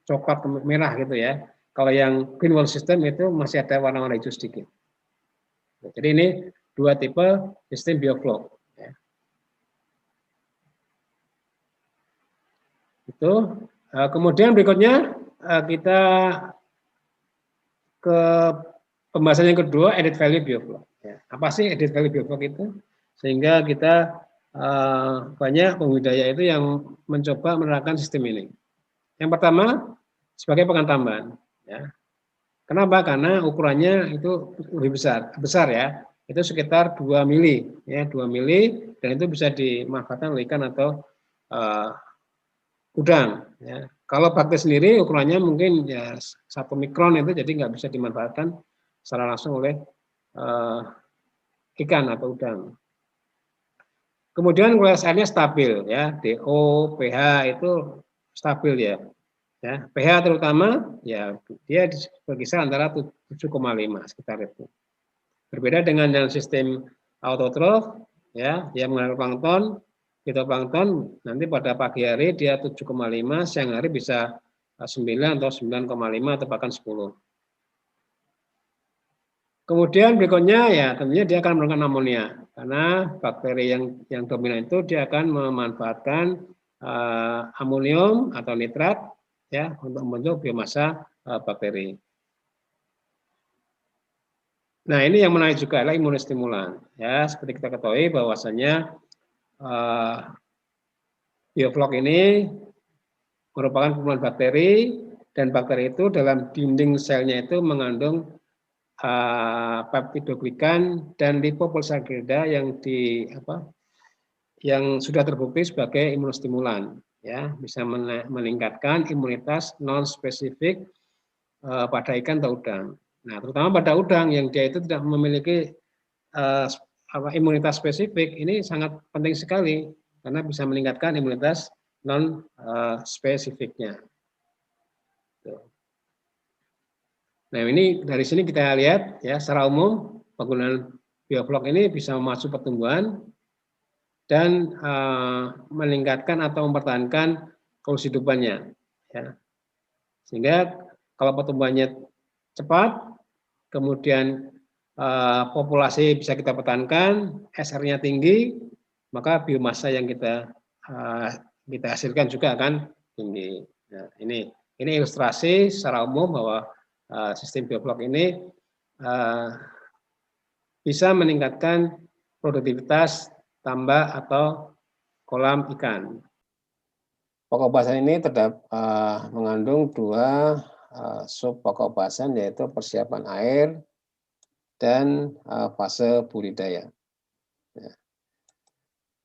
coklat merah gitu ya. Kalau yang green wall system itu masih ada warna-warna hijau sedikit. Jadi ini dua tipe sistem bioflok. Ya. Itu kemudian berikutnya kita ke pembahasan yang kedua, added value bioflok. Ya. Apa sih added value bioflok itu? Sehingga kita banyak pembudidaya itu yang mencoba menerapkan sistem ini. Yang pertama, sebagai pakan tambahan. Ya. Kenapa? Karena ukurannya itu lebih besar ya. Itu sekitar 2 mili, ya 2 mili, dan itu bisa dimanfaatkan oleh ikan atau udang. Ya. Kalau bakteri sendiri ukurannya mungkin ya 1 mikron itu, jadi nggak bisa dimanfaatkan secara langsung oleh ikan atau udang. Kemudian kualitas airnya stabil ya, DO, pH itu stabil ya. Ya, pH terutama ya dia berkisar antara 7,5 sekitar itu. Berbeda dengan yang sistem autotrof ya, yang mengandung plankton, fitoplankton nanti pada pagi hari dia 7,5, siang hari bisa 9 atau 9,5 atau bahkan 10. Kemudian berikutnya ya tentunya dia akan menurunkan amonia karena bakteri yang dominan itu dia akan memanfaatkan amonium atau nitrat ya untuk membentuk biomasa bakteri. Nah ini yang menarik juga adalah imunostimulan ya, seperti kita ketahui bahwasanya bioflok ini merupakan kumpulan bakteri dan bakteri itu dalam dinding selnya itu mengandung peptidoglikan dan lipopolissakarida yang sudah terbukti sebagai imunostimulan ya, bisa meningkatkan imunitas non spesifik pada ikan atau udang. Nah, terutama pada udang yang dia itu tidak memiliki imunitas spesifik, ini sangat penting sekali karena bisa meningkatkan imunitas non spesifiknya. Nah, ini dari sini kita lihat ya secara umum penggunaan bioflok ini bisa memacu pertumbuhan dan meningkatkan atau mempertahankan fungsi hidupannya. Ya. Sehingga kalau pertumbuhannya cepat, kemudian populasi bisa kita pertahankan, SR-nya tinggi, maka biomasa yang kita hasilkan juga akan tinggi. Nah, ini ilustrasi secara umum bahwa sistem bioflok ini bisa meningkatkan produktivitas tambak atau kolam ikan. Pokok bahasan ini mengandung 2 sub pokok bahasan, yaitu persiapan air dan fase budidaya. Ya.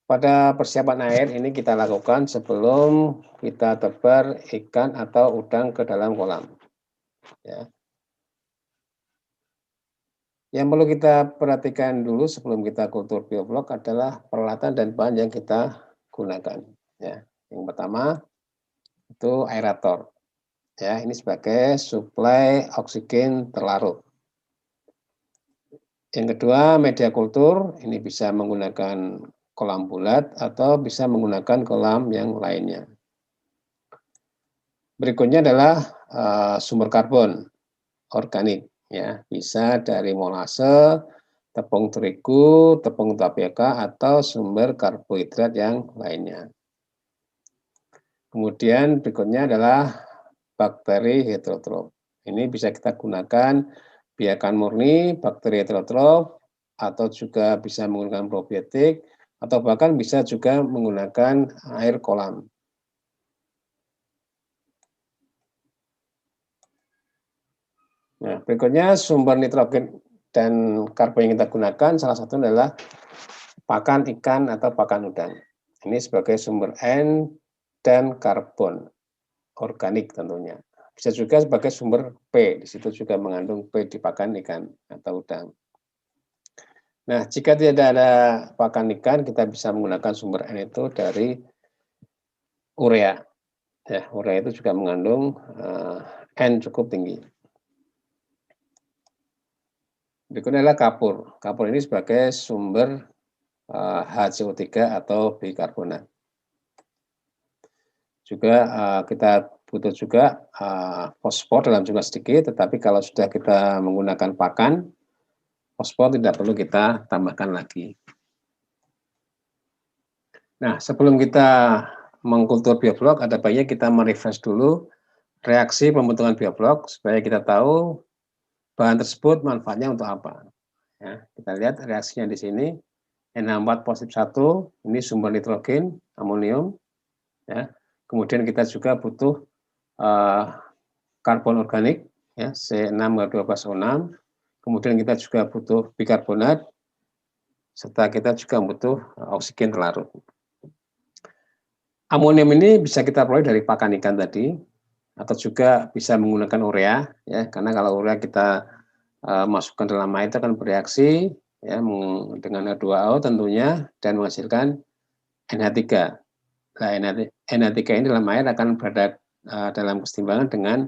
Pada persiapan air ini kita lakukan sebelum kita tebar ikan atau udang ke dalam kolam. Ya. Yang perlu kita perhatikan dulu sebelum kita kultur bioflok adalah peralatan dan bahan yang kita gunakan. Ya. Yang pertama itu aerator. Ya, ini sebagai suplai oksigen terlarut. Yang kedua media kultur, ini bisa menggunakan kolam bulat atau bisa menggunakan kolam yang lainnya. Berikutnya adalah sumber karbon organik. Ya, bisa dari molase, tepung terigu, tepung tapioka, atau sumber karbohidrat yang lainnya. Kemudian berikutnya adalah bakteri heterotrof. Ini bisa kita gunakan biakan murni, bakteri heterotrof, atau juga bisa menggunakan probiotik, atau bahkan bisa juga menggunakan air kolam. Nah, berikutnya sumber nitrogen dan karbon yang kita gunakan salah satu adalah pakan ikan atau pakan udang. Ini sebagai sumber N dan karbon organik tentunya. Bisa juga sebagai sumber P, di situ juga mengandung P di pakan ikan atau udang. Nah, jika tidak ada pakan ikan, kita bisa menggunakan sumber N itu dari urea. Ya, urea itu juga mengandung N cukup tinggi. Berikutnya adalah kapur. Kapur ini sebagai sumber HCO3 atau bikarbonat. Juga kita butuh juga fosfor dalam jumlah sedikit, tetapi kalau sudah kita menggunakan pakan, fosfor tidak perlu kita tambahkan lagi. Nah, sebelum kita mengkultur bioflok, ada baiknya kita merefresh dulu reaksi pembentukan bioflok supaya kita tahu bahan tersebut manfaatnya untuk apa. Ya, kita lihat reaksinya di sini. NH4 positif 1, ini sumber nitrogen, amonium. Ya. Kemudian kita juga butuh karbon organik, ya, C6H12O6. Kemudian kita juga butuh bikarbonat, serta kita juga butuh oksigen terlarut. Amonium ini bisa kita peroleh dari pakan ikan tadi, atau juga bisa menggunakan urea, ya, karena kalau urea kita masukkan dalam air itu akan bereaksi ya dengan H2O tentunya dan menghasilkan NH3. Nah, NH3 ini dalam air akan berada dalam kesetimbangan dengan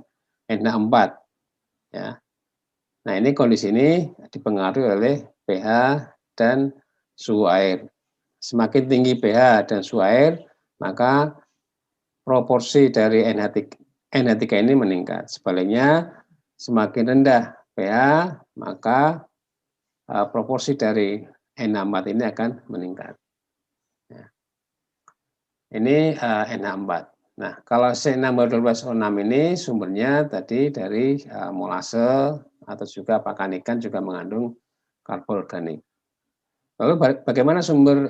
NH4, ya. Nah, ini kondisi ini dipengaruhi oleh pH dan suhu air. Semakin tinggi pH dan suhu air, maka proporsi dari NH3 ini meningkat. Sebaliknya, semakin rendah pH, maka proporsi dari NH4 ini akan meningkat. Ya. Ini NH4. Nah, kalau C6H12O6 ini sumbernya tadi dari molase atau juga pakan ikan juga mengandung karbon organik. Lalu bagaimana sumber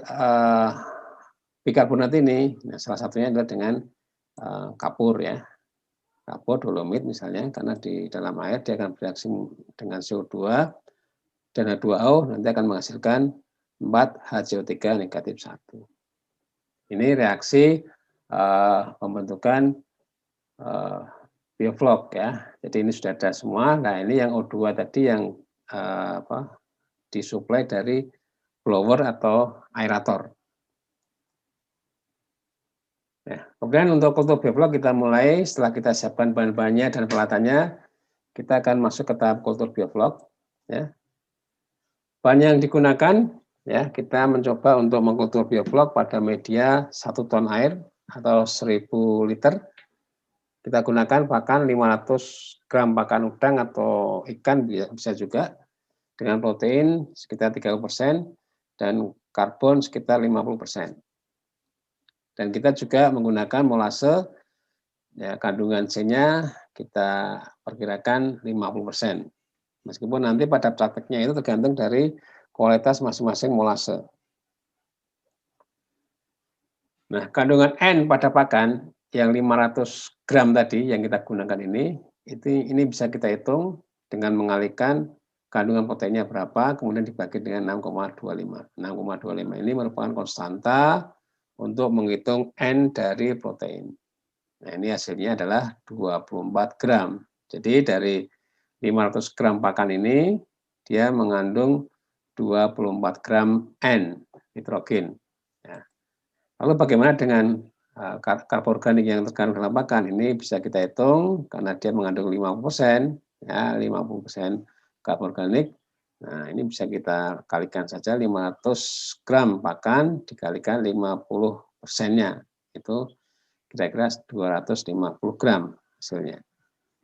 bikarbonat ini? Nah, salah satunya adalah dengan kapur, ya. Kapur, dolomit misalnya, karena di dalam air dia akan bereaksi dengan CO2 dan H2O nanti akan menghasilkan 4HCO3 negatif 1. Ini reaksi pembentukan bioflok, ya. Jadi ini sudah ada semua. Nah, ini yang O2 tadi yang disuplai dari blower atau aerator. Nah, kemudian untuk kultur bioflok kita mulai setelah kita siapkan bahan-bahannya dan peralatannya, kita akan masuk ke tahap kultur bioflok. Ya. Bahan yang digunakan, ya, kita mencoba untuk mengkultur bioflok pada media 1 ton air atau 1000 liter. Kita gunakan pakan 500 gram pakan udang atau ikan bisa juga, dengan protein sekitar 30% dan karbon sekitar 50%. Dan kita juga menggunakan molase, ya, kandungan C-nya kita perkirakan 50%. Meskipun nanti pada prakteknya itu tergantung dari kualitas masing-masing molase. Nah, kandungan N pada pakan yang 500 gram tadi yang kita gunakan ini bisa kita hitung dengan mengalihkan kandungan proteinnya berapa, kemudian dibagi dengan 6,25. 6,25 ini merupakan konstanta untuk menghitung N dari protein. Nah, ini hasilnya adalah 24 gram. Jadi dari 500 gram pakan ini, dia mengandung 24 gram N, nitrogen. Ya. Lalu bagaimana dengan karbon organik yang terkandung dalam pakan? Ini bisa kita hitung, karena dia mengandung 50%, ya, 50% karbon organik. Nah, ini bisa kita kalikan saja 500 gram pakan dikalikan 50%-nya. Itu kira-kira 250 gram hasilnya.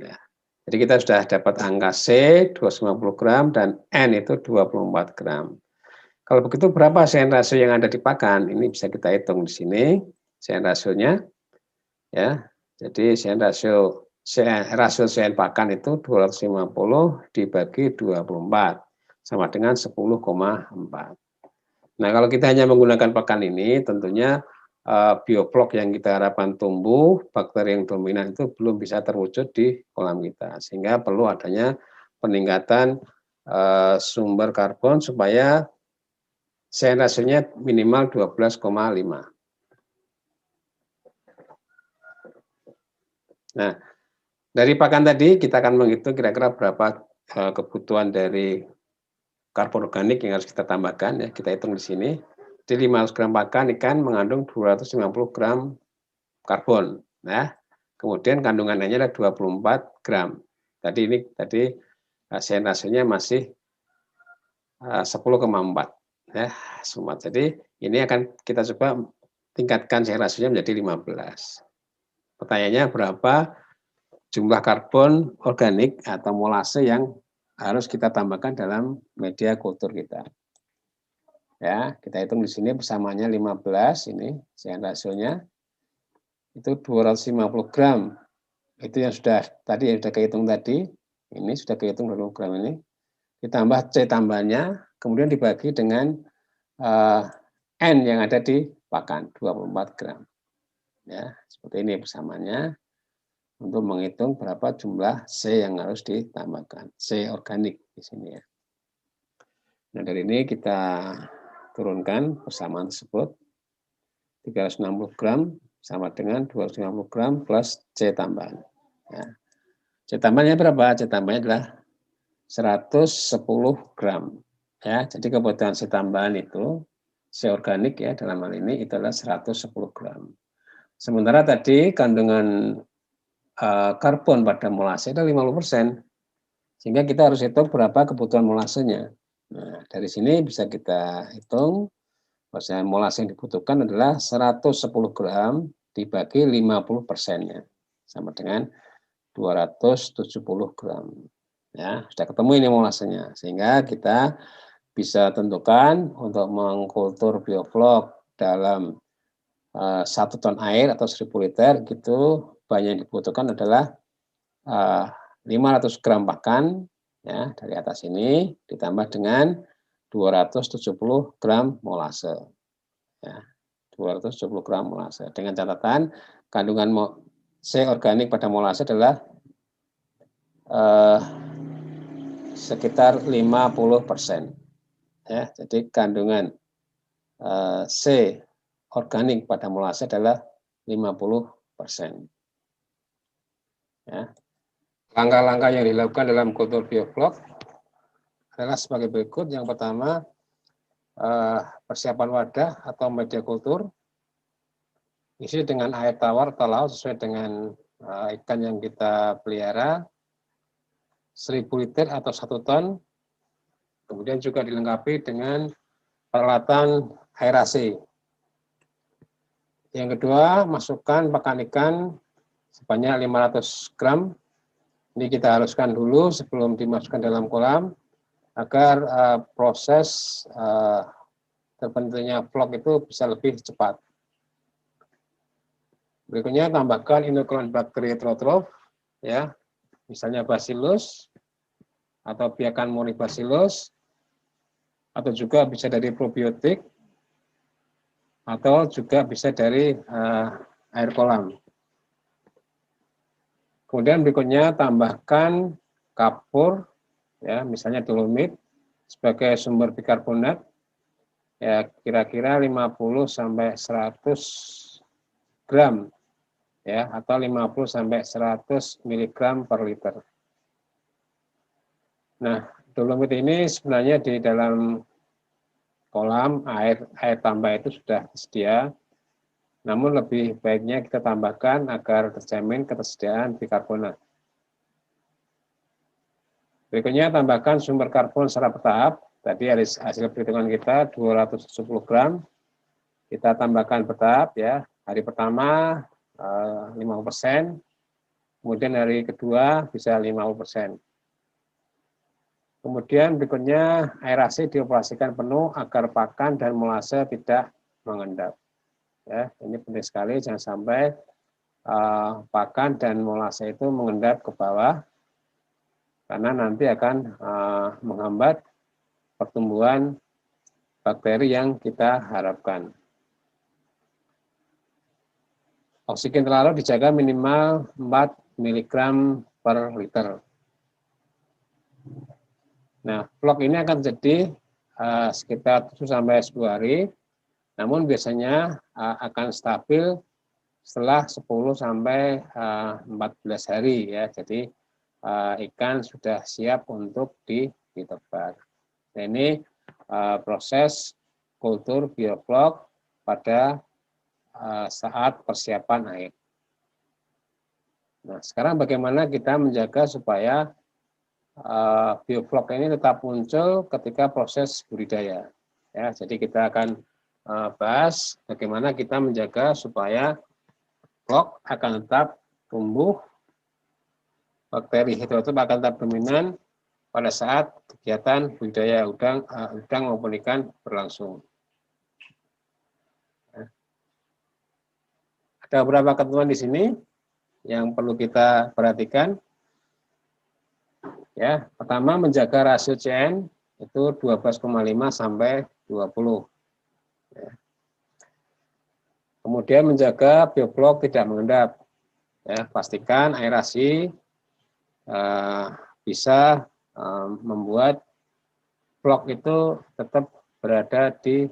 Ya. Jadi kita sudah dapat angka C 250 gram dan N itu 24 gram. Kalau begitu berapa CN rasio yang ada di pakan? Ini bisa kita hitung di sini CN rasionya. Ya. Jadi CN rasio CN pakan itu 250 dibagi 24 sama dengan 10,4. Nah, kalau kita hanya menggunakan pakan ini, tentunya bioflok yang kita harapkan tumbuh, bakteri yang dominan itu belum bisa terwujud di kolam kita. Sehingga perlu adanya peningkatan sumber karbon supaya CN rasionya minimal 12,5. Nah, dari pakan tadi kita akan menghitung kira-kira berapa kebutuhan dari karbon organik yang harus kita tambahkan, ya. Kita hitung di sini. Di 500 gram pakan ikan mengandung 250 gram karbon. Nah, kemudian kandungan N-nya adalah 24 gram. Tadi CN rasionya masih 10,4. Ya, semua. Jadi ini akan kita coba tingkatkan CN rasionya menjadi 15. Pertanyaannya berapa jumlah karbon organik atau molase yang harus kita tambahkan dalam media kultur kita. Ya, kita hitung di sini persamaannya 15, ini CN rasionya itu 250 gram. Itu yang sudah kehitung tadi. Ini sudah kehitung 20 gram ini. Ditambah C tambahnya, kemudian dibagi dengan N yang ada di pakan 24 gram. Ya, seperti ini persamaannya. untuk menghitung berapa jumlah C yang harus ditambahkan, C organik di sini ya. Nah, dari ini kita turunkan persamaan tersebut. 360 gram sama dengan 250 gram plus C tambahan. Ya. C tambahannya berapa? C tambahannya adalah 110 gram. Ya, jadi kebutuhan C tambahan itu C organik ya dalam hal ini itu adalah 110 gram. Sementara tadi kandungan karbon pada molase itu 50%. Sehingga kita harus hitung berapa kebutuhan molasenya. Nah, dari sini bisa kita hitung bahwasanya molase yang dibutuhkan adalah 110 gram dibagi 50%-nya. Sama dengan 270 gram. Ya, sudah ketemu ini molasenya. Sehingga kita bisa tentukan untuk mengkultur bioflok dalam 1 ton air atau 1000 liter gitu banyak yang dibutuhkan adalah 500 gram pakan ya dari atas ini ditambah dengan 270 gram molase. Ya, 270 gram molase. Dengan catatan kandungan C organik pada molase adalah sekitar 50%. Ya, jadi kandungan C organik pada molase adalah 50%. Ya. Langkah-langkah yang dilakukan dalam kultur bioflok adalah sebagai berikut. Yang pertama, persiapan wadah atau media kultur isi dengan air tawar atau laut sesuai dengan ikan yang kita pelihara, 1000 liter atau 1 ton. Kemudian juga dilengkapi dengan peralatan aerasi. Yang kedua, masukkan pakan ikan sebanyak 500 gram. Ini kita haluskan dulu sebelum dimasukkan dalam kolam agar proses terbentuknya vlog itu bisa lebih cepat. Berikutnya tambahkan inokulan bakteri heterotrof, ya, misalnya Bacillus atau biakan Moribacillus, atau juga bisa dari probiotik, atau juga bisa dari air kolam. Kemudian berikutnya tambahkan kapur, ya, misalnya dolomit sebagai sumber bikarbonat, ya kira-kira 50 sampai 100 gram, ya, atau 50 sampai 100 mg per liter. Nah, dolomit ini sebenarnya di dalam kolam air tambah itu sudah tersedia. Namun lebih baiknya kita tambahkan agar terjamin ketersediaan bikarbonat. Berikutnya tambahkan sumber karbon secara bertahap. Tadi hasil perhitungan kita 270 gram. Kita tambahkan bertahap ya. Hari pertama 50%, kemudian hari kedua bisa 50%. Kemudian berikutnya aerasi dioperasikan penuh agar pakan dan molase tidak mengendap. Ya, ini penting sekali, jangan sampai pakan dan molase itu mengendap ke bawah, karena nanti akan menghambat pertumbuhan bakteri yang kita harapkan. Oksigen terlarut dijaga minimal 4 mg per liter. Nah, vlog ini akan terjadi sekitar 7-10 hari. Namun biasanya akan stabil setelah 10 sampai 14 hari ya. Jadi ikan sudah siap untuk ditebar. Nah, ini proses kultur bioflok pada saat persiapan air. Nah, sekarang bagaimana kita menjaga supaya bioflok ini tetap muncul ketika proses budidaya. Ya, jadi kita akan bahas bagaimana kita menjaga supaya vlog akan tetap tumbuh, bakteri heterotrof akan tetap dominan pada saat kegiatan budidaya udang maupun ikan berlangsung. Ada beberapa ketentuan di sini yang perlu kita perhatikan. Ya, pertama menjaga rasio CN itu 12,5 sampai 20. Ya. Kemudian menjaga bioflok tidak mengendap. Ya, pastikan aerasi bisa membuat vlog itu tetap berada di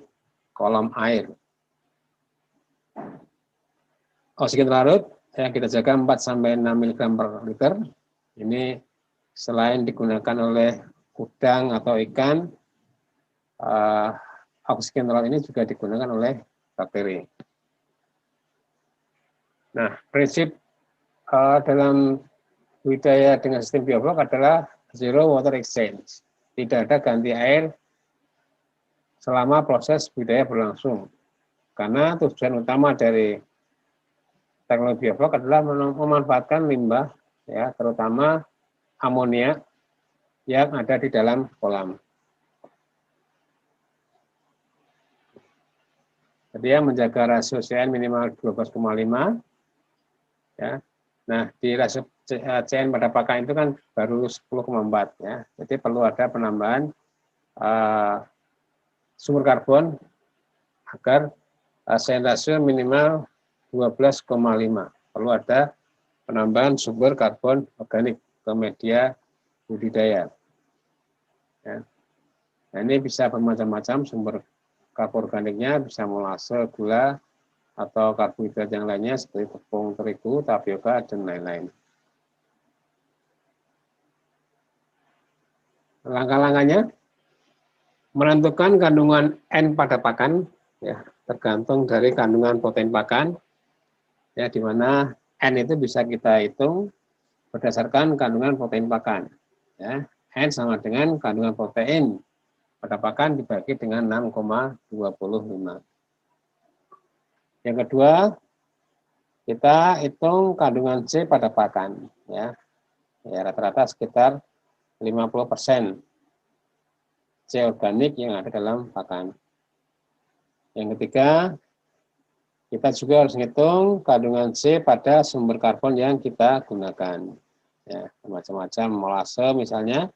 kolom air. Oksigen larut yang kita jaga 4-6 mg per liter. Ini selain digunakan oleh udang atau ikan, oksigen larut ini juga digunakan oleh bakteri. Nah, prinsip dalam budidaya dengan sistem bioflok adalah zero water exchange. Tidak ada ganti air selama proses budidaya berlangsung. Karena tujuan utama dari teknologi bioflok adalah memanfaatkan limbah, ya, terutama amonia yang ada di dalam kolam. Jadi yang menjaga rasio CN minimal 12,5, ya. Nah, di rasio CN pada pakan itu kan baru 10,4, ya. Jadi perlu ada penambahan sumber karbon agar CN rasio minimal 12,5. Perlu ada penambahan sumber karbon organik ke media budidaya. Ya. Nah, ini bisa bermacam-macam sumber karbon organiknya, bisa molase, gula, atau karbohidrat yang lainnya seperti tepung terigu, tapioka, dan lain-lain. Langkah-langkahnya, menentukan kandungan N pada pakan, ya, tergantung dari kandungan protein pakan, ya, di mana N itu bisa kita hitung berdasarkan kandungan protein pakan. Ya. N sama dengan kandungan protein pada pakan dibagi dengan 6,25. Yang kedua, kita hitung kandungan C pada pakan, ya. Ya, rata-rata sekitar 50% C organik yang ada dalam pakan. Yang ketiga, kita juga harus menghitung kandungan C pada sumber karbon yang kita gunakan. Ya, macam-macam molase misalnya,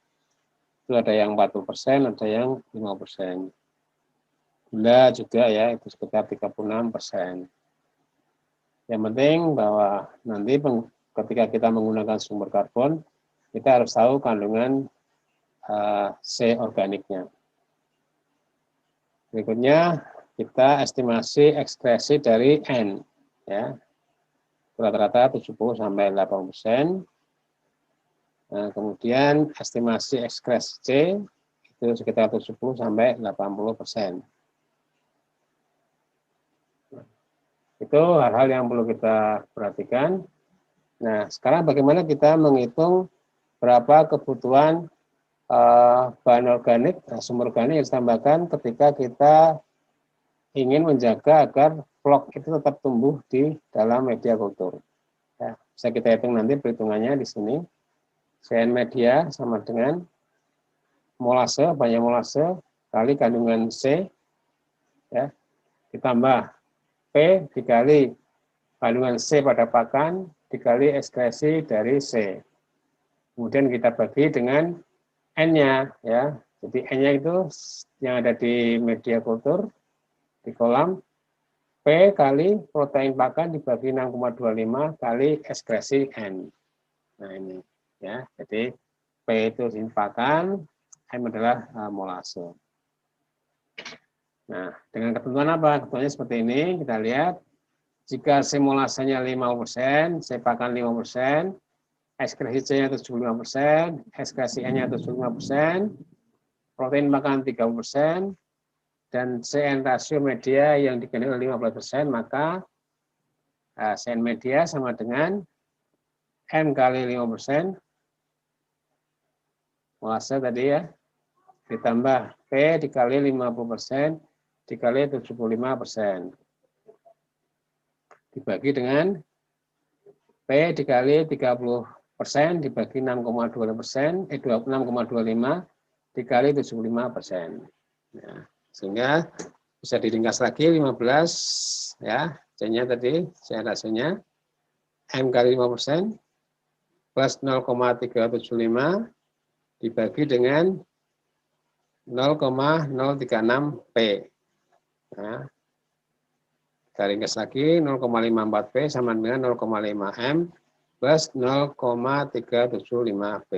itu ada yang 40%, ada yang 5%. Gula juga ya, itu sekitar 36%. Yang penting bahwa nanti ketika kita menggunakan sumber karbon, kita harus tahu kandungan C organiknya. Berikutnya, kita estimasi ekskresi dari N. Ya, rata-rata 70-80%. Nah, kemudian estimasi ekskresi C itu sekitar 70-80%. Itu hal-hal yang perlu kita perhatikan. Nah, sekarang bagaimana kita menghitung berapa kebutuhan bahan organik, sumber organik yang ditambahkan ketika kita ingin menjaga agar vlog itu tetap tumbuh di dalam media kultur. Ya, bisa kita hitung nanti perhitungannya di sini. CN media sama dengan molase, banyak molase, kali kandungan C, ya, ditambah P dikali kandungan C pada pakan, dikali ekskresi dari C. Kemudian kita bagi dengan N-nya, ya. Jadi N-nya itu yang ada di media kultur, di kolam, P kali protein pakan dibagi 6,25 kali ekskresi N. Nah ini, ya. Jadi P itu pakan, M adalah molase. Nah, dengan ketentuan apa? Ketentuannya seperti ini, kita lihat. Jika C molasenya 5%, C pakan 5%, ekskresi C-nya 75%, ekskresi N-nya 75%, protein pakan 30%, dan CN rasio media yang dikenal 15%, maka CN media sama dengan N kali 5%, molase tadi ya, ditambah P dikali 50%, dikali 75%. Dibagi dengan P dikali 30% dibagi 6,25%, 6,25 dikali 75%. Ya, sehingga bisa diringkas lagi 15, ya, C-nya tadi, C rasionya, M kali 5% plus 0,375 dibagi dengan 0,036 P. Ya. Kita ringkas lagi, 0,54 P sama dengan 0,5 M plus 0,375 P.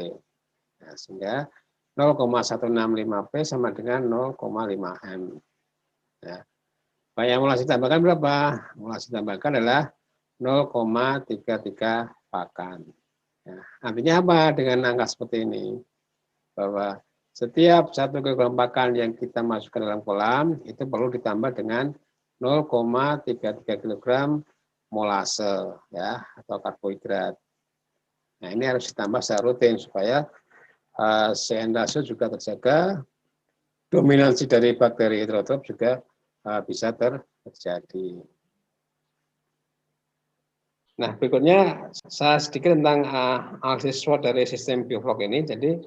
Nah, sehingga 0,165 P sama dengan 0,5 M. Ya. Pak, yang molase tambahkan berapa? Molase tambahkan adalah 0,33 pakan. Ya. Artinya apa dengan angka seperti ini? Bahwa setiap 1 kg pakan yang kita masukkan dalam kolam itu perlu ditambah dengan 0,33 kg molase ya atau karbohidrat. Nah, ini harus ditambah secara rutin supaya CN ratio juga terjaga, dominansi dari bakteri heterotrof juga bisa terjadi. Nah, berikutnya saya sedikit tentang analisis SWOT dari sistem bioflok ini. Jadi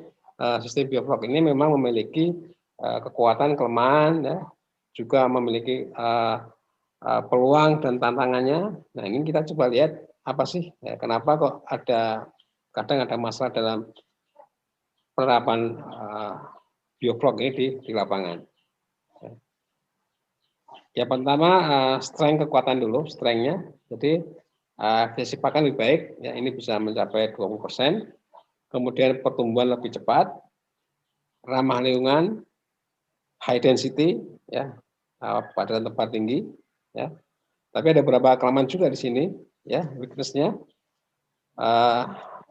sistem bioflok ini memang memiliki kekuatan, kelemahan, ya, juga memiliki peluang dan tantangannya. Nah, ini kita coba lihat apa sih, ya, kenapa kok kadang ada masalah dalam penerapan bioflok ini di lapangan. Ya, pertama strength kekuatan dulu, strength-nya. Jadi efisiensi pakan lebih baik, ya, ini bisa mencapai 20%. Kemudian pertumbuhan lebih cepat, ramah lingkungan, high density, ya, pada tempat tinggi, ya. Tapi ada beberapa kelemahan juga di sini, ya, weakness-nya.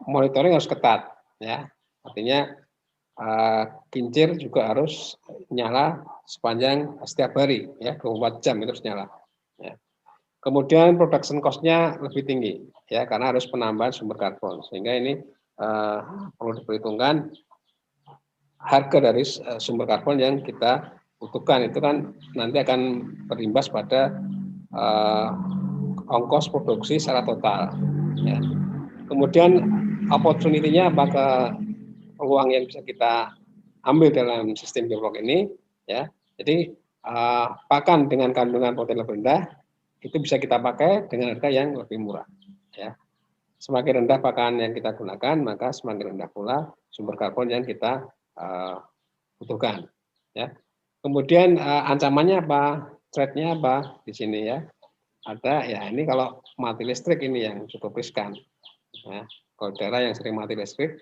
Monitoring harus ketat, ya. Artinya kincir juga harus nyala sepanjang setiap hari, ya, 24 jam itu harus nyala. Ya. Kemudian production cost-nya lebih tinggi, ya, karena harus penambahan sumber karbon, sehingga ini perlu diperhitungkan harga dari sumber karbon yang kita butuhkan itu kan nanti akan berimbas pada ongkos produksi secara total. Ya. Kemudian opportunity-nya apakah peluang yang bisa kita ambil dalam sistem bioflok ini, ya. Jadi pakan dengan kandungan protein lebih rendah itu bisa kita pakai dengan harga yang lebih murah, ya. Semakin rendah pakan yang kita gunakan, maka semakin rendah pula sumber karbon yang kita butuhkan, ya. Kemudian ancamannya apa, threat-nya apa di sini, ya. Ada, ya, ini kalau mati listrik ini yang cukup riskan, ya. Kalau daerah yang sering mati listrik,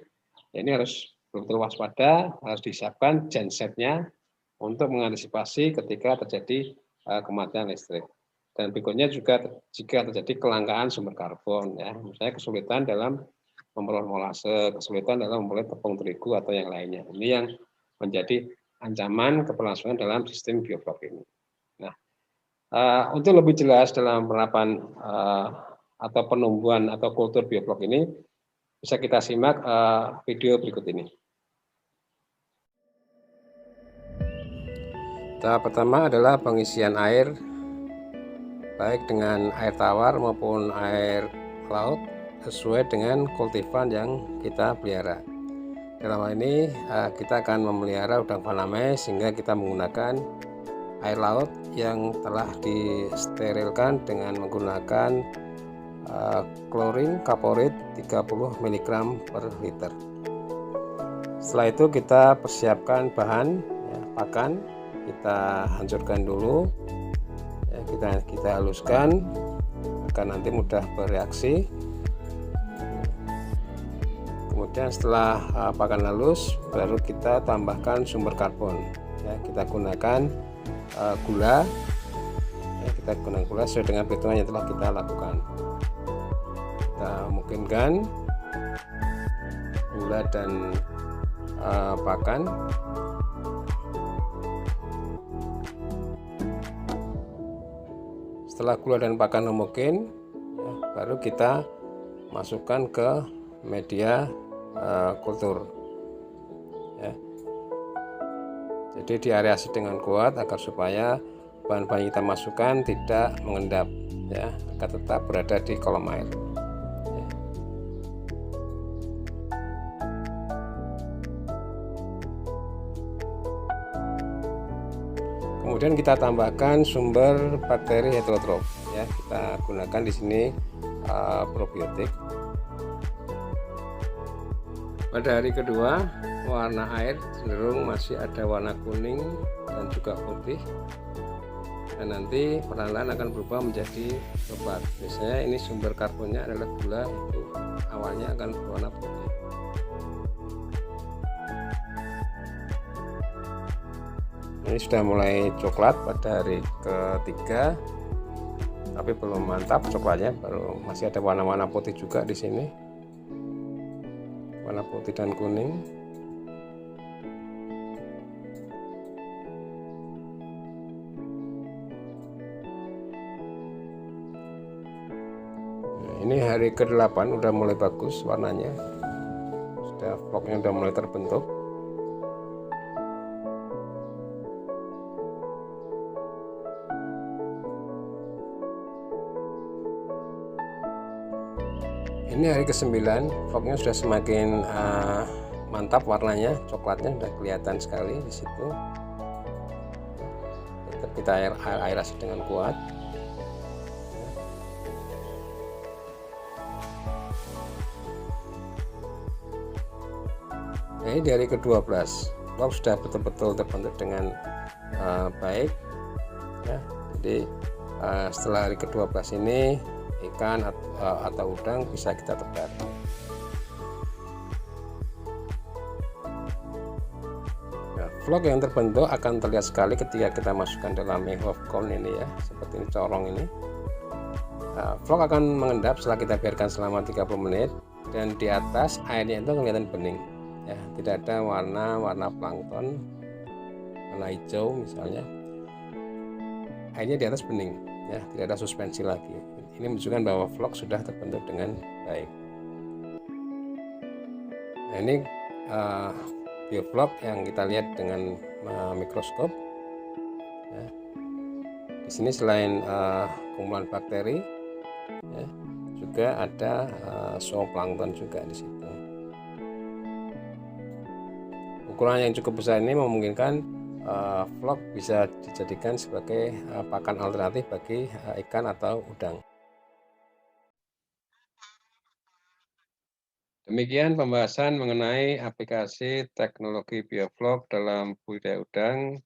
ya, ini harus betul-betul waspada, harus disiapkan gensetnya untuk mengantisipasi ketika terjadi kematian listrik. Dan berikutnya juga jika terjadi kelangkaan sumber karbon, ya, misalnya kesulitan dalam memperoleh molase, kesulitan dalam memperoleh tepung terigu atau yang lainnya. Ini yang menjadi ancaman keberlangsungan dalam sistem bioflok ini. Nah, untuk lebih jelas dalam penerapan atau penumbuhan atau kultur bioflok ini, bisa kita simak video berikut ini. Tahap pertama adalah pengisian air, baik dengan air tawar maupun air laut, sesuai dengan kultifan yang kita pelihara. Dalam hal ini kita akan memelihara udang faname sehingga kita menggunakan air laut yang telah disterilkan dengan menggunakan klorin kaporit 30 mg per liter. Setelah itu kita persiapkan bahan, ya, pakan. Kita hancurkan dulu, ya, kita haluskan agar nanti mudah bereaksi. Kemudian setelah pakan halus, baru kita tambahkan sumber karbon, ya, kita gunakan gula, ya, kita gunakan gula sesuai dengan perhitungan yang telah kita lakukan. Kita mungkinkan gula dan pakan. Setelah gula dan pakan homogen, ya, baru kita masukkan ke media kultur, ya. Jadi diaerasi dengan kuat agar supaya bahan-bahan yang kita masukkan tidak mengendap, ya, agar tetap berada di kolom air. Ya. Kemudian kita tambahkan sumber bakteri heterotrof, ya, kita gunakan di sini probiotik. Pada hari kedua, warna air cenderung masih ada warna kuning dan juga putih. dan nanti perlahan-lahan akan berubah menjadi coklat. Biasanya ini sumber karbonnya adalah gula, itu awalnya akan berwarna putih. Ini sudah mulai coklat pada hari ketiga, tapi belum mantap coklatnya, baru masih ada warna-warna putih juga di sini, warna putih dan kuning. Ini hari ke-8 udah mulai bagus warnanya, sudah vlognya udah mulai terbentuk. Ini hari ke-9, vlognya sudah semakin mantap warnanya, coklatnya udah kelihatan sekali di situ. Tetap kita aerasi dengan kuat. Nah, ini di hari ke-12, vlog sudah betul-betul terbentuk dengan baik. Ya, jadi setelah hari ke-12 ini ikan atau udang bisa kita tebar. Nah, vlog yang terbentuk akan terlihat sekali ketika kita masukkan dalam mangrove cone ini ya, seperti ini corong ini. Vlog akan mengendap setelah kita biarkan selama 30 menit, dan di atas airnya itu kelihatan bening ya, tidak ada warna plankton, warna hijau misalnya. Airnya di atas bening ya, tidak ada suspensi lagi. Ini menunjukkan bahwa vlog sudah terbentuk dengan baik. Nah, ini biovlog yang kita lihat dengan mikroskop ya. Di sini selain kumpulan bakteri ya, juga ada zooplankton juga di situ. Ukuran yang cukup besar ini memungkinkan vlog bisa dijadikan sebagai pakan alternatif bagi ikan atau udang. Demikian pembahasan mengenai aplikasi teknologi biovlog dalam budidaya udang.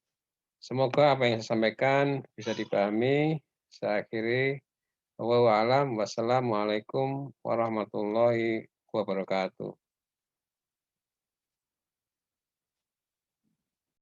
Semoga apa yang saya sampaikan bisa dipahami. Saya akhiri. Wassalamualaikum warahmatullahi wabarakatuh.